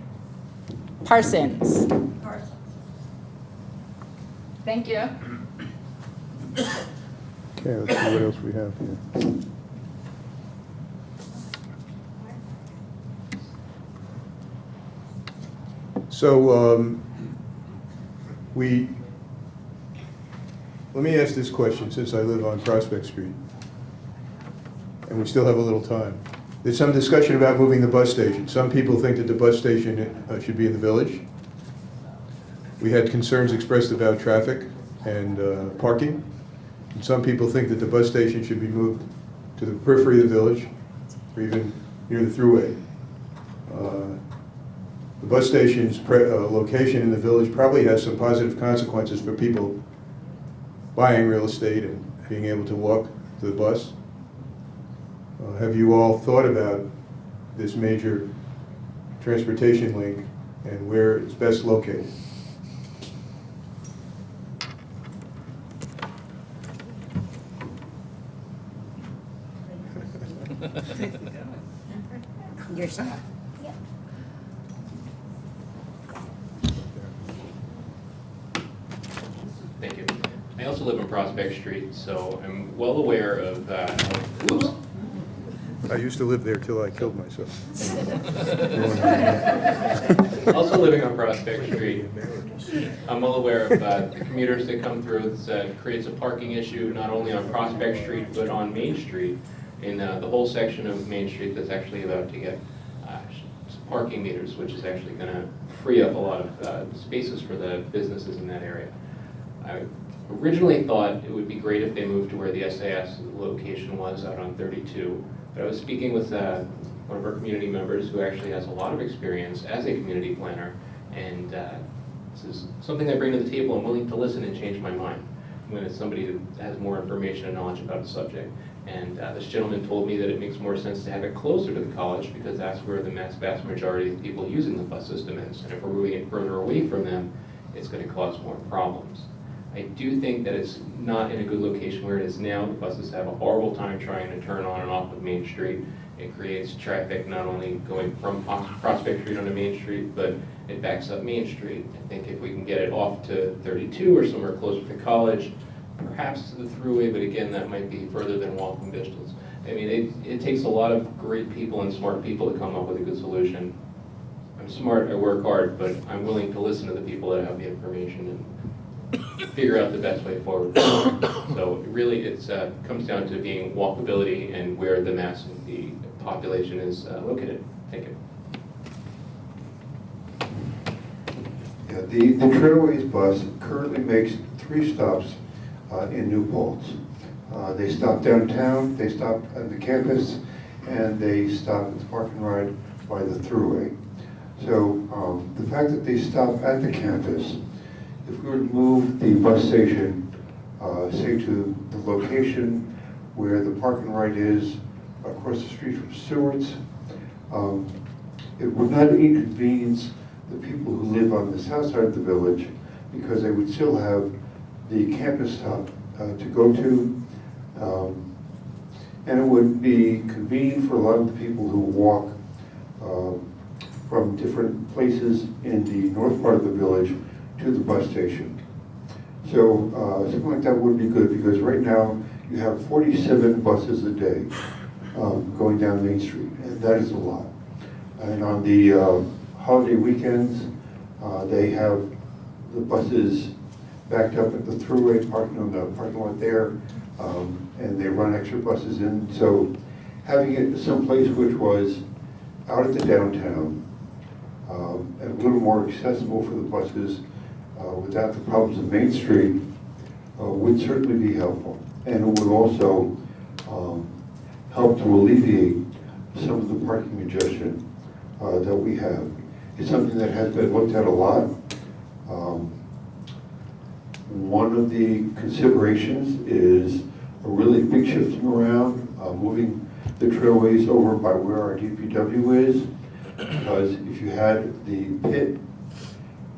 Parsons. Thank you. Okay, let's see what else we have here. So let me ask this question since I live on Prospect Street and we still have a little time. There's some discussion about moving the bus station. Some people think that the bus station should be in the village. We had concerns expressed about traffic and parking. And some people think that the bus station should be moved to the periphery of the village or even near the thruway. The bus station's location in the village probably has some positive consequences for people buying real estate and being able to walk to the bus. Have you all thought about this major transportation link and where it's best located? Your stuff. Thank you. I also live on Prospect Street, so I'm well aware of, oops. I used to live there till I killed myself. Also living on Prospect Street, I'm well aware of the commuters that come through. It creates a parking issue not only on Prospect Street, but on Main Street, in the whole section of Main Street that's actually about to get parking meters, which is actually going to free up a lot of spaces for the businesses in that area. I originally thought it would be great if they moved to where the SAS location was out on 32. But I was speaking with one of our community members who actually has a lot of experience as a community planner, and this is something I bring to the table. I'm willing to listen and change my mind when it's somebody who has more information and knowledge about the subject. And this gentleman told me that it makes more sense to have it closer to the college because that's where the vast majority of people using the bus system is. And if we're moving it further away from them, it's going to cause more problems. I do think that it's not in a good location where it is now. The buses have a horrible time trying to turn on and off of Main Street. It creates traffic not only going from Prospect Street onto Main Street, but it backs up Main Street. I think if we can get it off to 32 or somewhere closer to college, perhaps to the thruway, but again, that might be further than walking distance. I mean, it takes a lot of great people and smart people to come up with a good solution. I'm smart, I work hard, but I'm willing to listen to the people that have the information and figure out the best way forward. So really, it comes down to being walkability and where the mass of the population is located. Thank you. Yeah, the Trailways bus currently makes 3 stops in New Paltz. They stop downtown, they stop at the campus, and they stop at the park and ride by the thruway. So the fact that they stop at the campus, if we were to move the bus station, say to the location where the park and ride is across the street from Stewart's, it would not inconvenience the people who live on the south side of the village because they would still have the campus stop to go to, and it would be convenient for a lot of the people who walk from different places in the north part of the village to the bus station. So something like that would be good because right now you have 47 buses a day going down Main Street, and that is a lot. And on the holiday weekends, they have the buses backed up at the thruway parking on the parking lot there, and they run extra buses in. So having it someplace which was out at the downtown and a little more accessible for the buses without the problems of Main Street would certainly be helpful. And it would also help to alleviate some of the parking congestion that we have. It's something that has been looked at a lot. One of the considerations is a really big shifting around, moving the trailways over by where our DPW is, because if you had the pit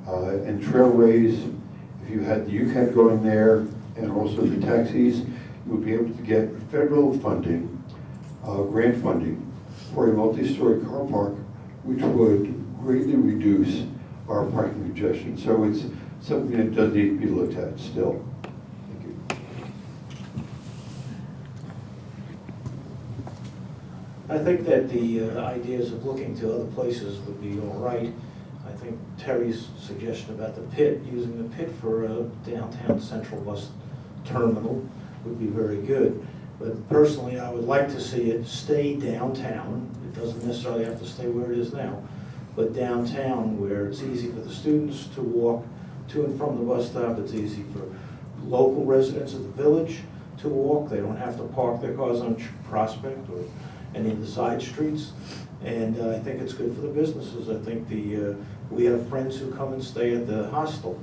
and trailways, if you had the UCAT going there and also the taxis, you would be able to get federal funding, grant funding, for a multi-story car park, which would greatly reduce our parking congestion. So it's something that does need to be looked at still. Thank you. I think that the ideas of looking to other places would be all right. I think Terry's suggestion about the pit, using the pit for a downtown central bus terminal would be very good. But personally, I would like to see it stay downtown. It doesn't necessarily have to stay where it is now, but downtown where it's easy for the students to walk to and from the bus stop. It's easy for local residents of the village to walk. They don't have to park their cars on Prospect or any of the side streets. And I think it's good for the businesses. I think we have friends who come and stay at the hostel,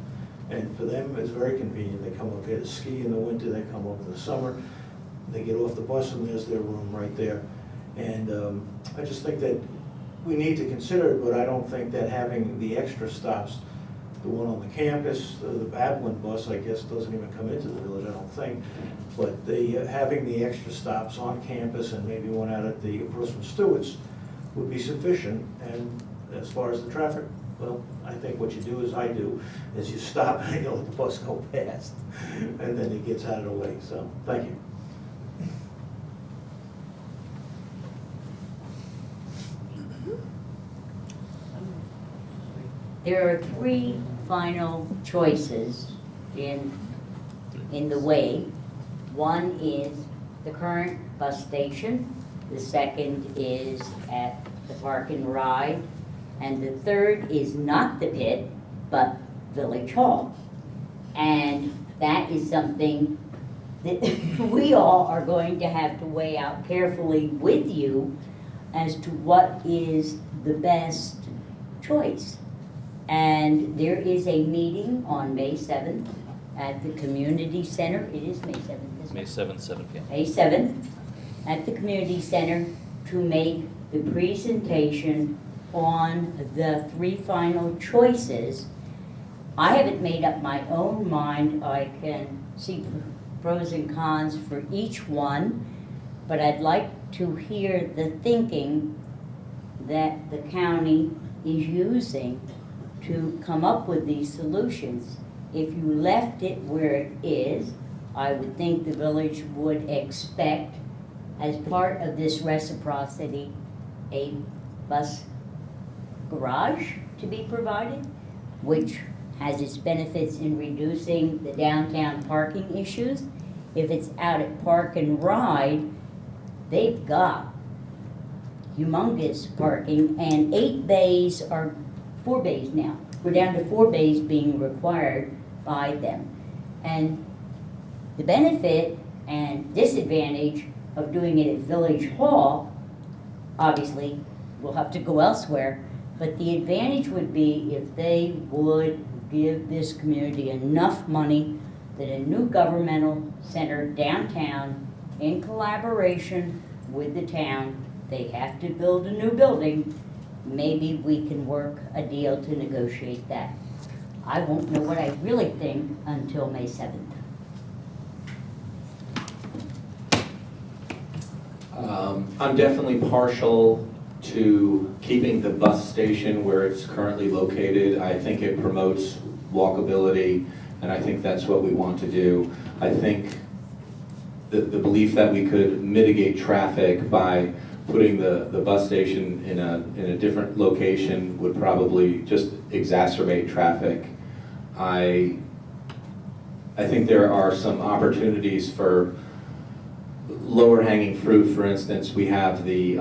and for them it's very convenient. They come up here to ski in the winter, they come up in the summer, they get off the bus and there's their room right there. And I just think that we need to consider it, but I don't think that having the extra stops the one on the campus, the Babylon bus, I guess, doesn't even come into the village, I don't think. But having the extra stops on campus and maybe one out at the Bruce from Stewart's would be sufficient. And as far as the traffic, well, I think what you do is I do, is you stop and you let the bus go past, and then it gets out of the way. So, thank you. There are three final choices in the way. One is the current bus station, the second is at the Park and Ride, and the third is not the pit, but Village Hall. And that is something that we all are going to have to weigh out carefully with you as to what is the best choice. And there is a meeting on May 7th at the Community Center. It is May 7th, isn't it? May 7th, 7 p.m. May 7th at the Community Center to make the presentation on the three final choices. I haven't made up my own mind. I can see pros and cons for each one, but I'd like to hear the thinking that the county is using to come up with these solutions. If you left it where it is, I would think the village would expect, as part of this reciprocity, a bus garage to be provided, which has its benefits in reducing the downtown parking issues. If it's out at Park and Ride, they've got humongous parking, and 8 bays are 4 bays now. We're down to 4 bays being required by them. And the benefit and disadvantage of doing it at Village Hall, obviously, we'll have to go elsewhere, but the advantage would be if they would give this community enough money that a new governmental center downtown, in collaboration with the town, they have to build a new building, maybe we can work a deal to negotiate that. I won't know what I really think until May 7th. I'm definitely partial to keeping the bus station where it's currently located. I think it promotes walkability, and I think that's what we want to do. I think the belief that we could mitigate traffic by putting the bus station in a different location would probably just exacerbate traffic. I think there are some opportunities for lower hanging fruit. For instance, we have the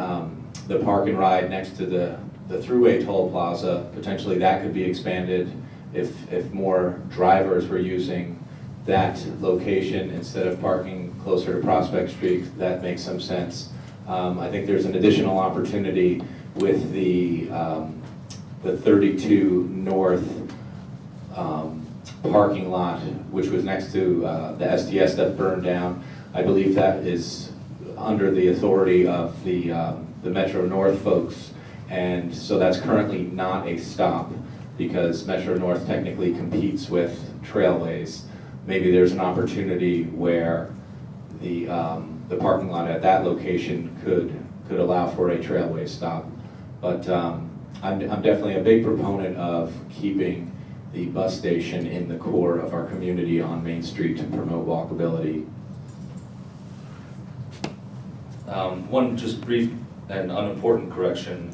Park and Ride next to the Thruway Toll Plaza. Potentially that could be expanded if more drivers were using that location instead of parking closer to Prospect Street. That makes some sense. I think there's an additional opportunity with the 32 North parking lot, which was next to the SDS that burned down. I believe that is under the authority of the Metro North folks, and so that's currently not a stop because Metro North technically competes with Trailways. Maybe there's an opportunity where the parking lot at that location could allow for a Trailway stop. But I'm definitely a big proponent of keeping the bus station in the core of our community on Main Street to promote walkability. One just brief and unimportant correction.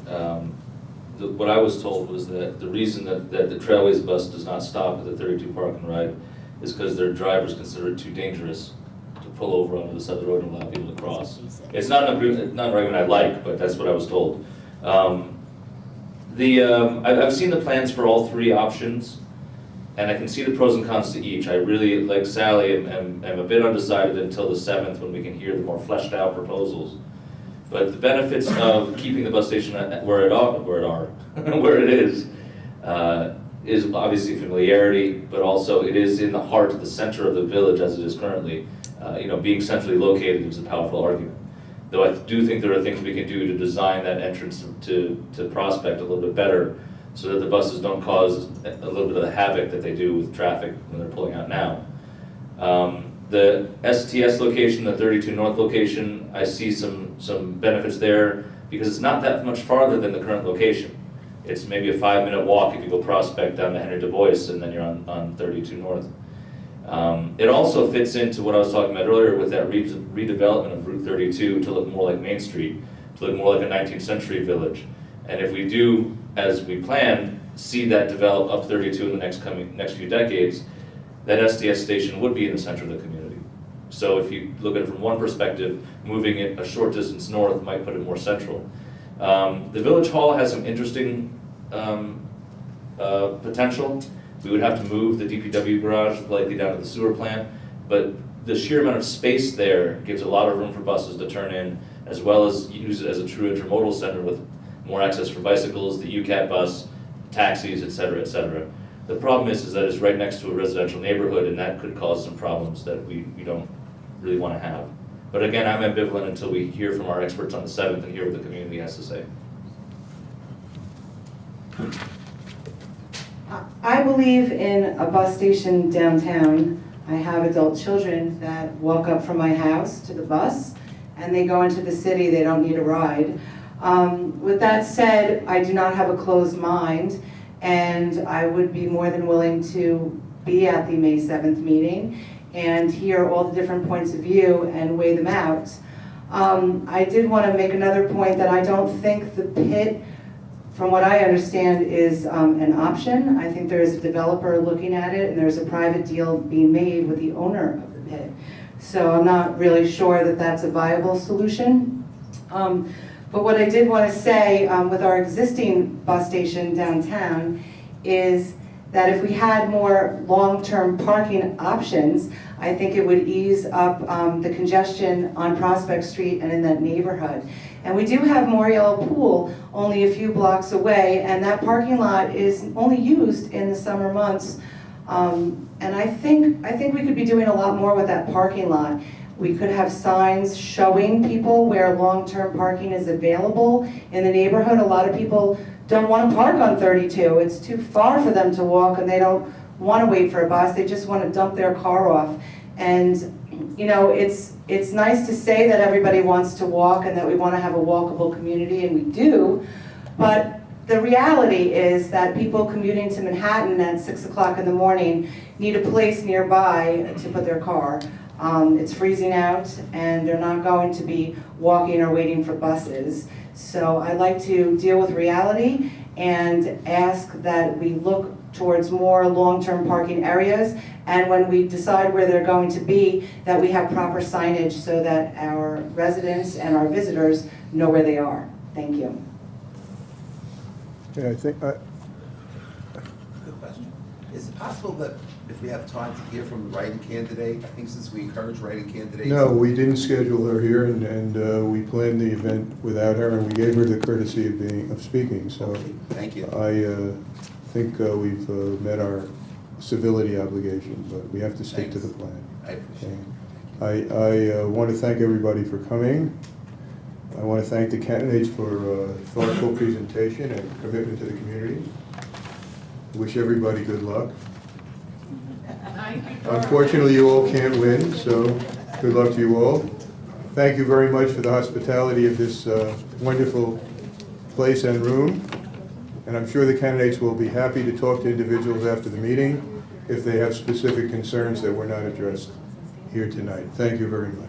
What I was told was that the reason that the Trailways bus does not stop at the 32 Park and Ride is because their drivers consider it too dangerous to pull over onto the side of the road and allow people to cross. It's not an agreement, not an argument I like, but that's what I was told. I've seen the plans for all three options, and I can see the pros and cons to each. I really, like Sally, am a bit undecided until the 7th when we can hear the more fleshed out proposals. But the benefits of keeping the bus station where it is obviously familiarity, but also it is in the heart of the center of the village as it is currently. Being centrally located is a powerful argument. Though I do think there are things we can do to design that entrance to Prospect a little bit better so that the buses don't cause a little bit of the havoc that they do with traffic when they're pulling out now. The STS location, the 32 North location, I see some benefits there because it's not that much farther than the current location. It's maybe a 5-minute walk if you go Prospect down to Henry Du Bois, and then you're on 32 North. It also fits into what I was talking about earlier with that redevelopment of Route 32 to look more like Main Street, to look more like a 19th century village. And if we do, as we plan, see that develop up 32 in the next few decades, that STS station would be in the center of the community. So if you look at it from one perspective, moving it a short distance north might put it more central. The Village Hall has some interesting potential. We would have to move the DPW garage likely down to the sewer plant, but the sheer amount of space there gives a lot of room for buses to turn in, as well as use it as a true intermodal center with more access for bicycles, the UCAT bus, taxis, et cetera, et cetera. The problem is that it's right next to a residential neighborhood, and that could cause some problems that we don't really want to have. But again, I'm ambivalent until we hear from our experts on the 7th and hear what the community has to say. I believe in a bus station downtown. I have adult children that walk up from my house to the bus, and they go into the city, they don't need a ride. With that said, I do not have a closed mind, and I would be more than willing to be at the May 7th meeting and hear all the different points of view and weigh them out. I did want to make another point that I don't think the pit, from what I understand, is an option. I think there is a developer looking at it, and there's a private deal being made with the owner of the pit. So I'm not really sure that that's a viable solution. But what I did want to say with our existing bus station downtown is that if we had more long-term parking options, I think it would ease up the congestion on Prospect Street and in that neighborhood. And we do have Moriello Pool only a few blocks away, and that parking lot is only used in the summer months. And I think we could be doing a lot more with that parking lot. We could have signs showing people where long-term parking is available in the neighborhood. A lot of people don't want to park on 32. It's too far for them to walk, and they don't want to wait for a bus. They just want to dump their car off. And you know, it's nice to say that everybody wants to walk and that we want to have a walkable community, and we do, but the reality is that people commuting to Manhattan at 6 o'clock in the morning need a place nearby to put their car. It's freezing out, and they're not going to be walking or waiting for buses. So I like to deal with reality and ask that we look towards more long-term parking areas, and when we decide where they're going to be, that we have proper signage so that our residents and our visitors know where they are. Thank you. Yeah, I think, Good question. Is it possible that if we have time to hear from the writing candidate, I think since we encourage writing candidates? no, we didn't schedule her here, and we planned the event without her, and we gave her the courtesy of speaking, so. Okay, thank you. I think we've met our civility obligation, but we have to stick to the plan. I appreciate it. I want to thank everybody for coming. I want to thank the candidates for thoughtful presentation and commitment to the community. Wish everybody good luck. Unfortunately, you all can't win, so good luck to you all. Thank you very much for the hospitality of this wonderful place and room. And I'm sure the candidates will be happy to talk to individuals after the meeting if they have specific concerns that were not addressed here tonight. Thank you very much.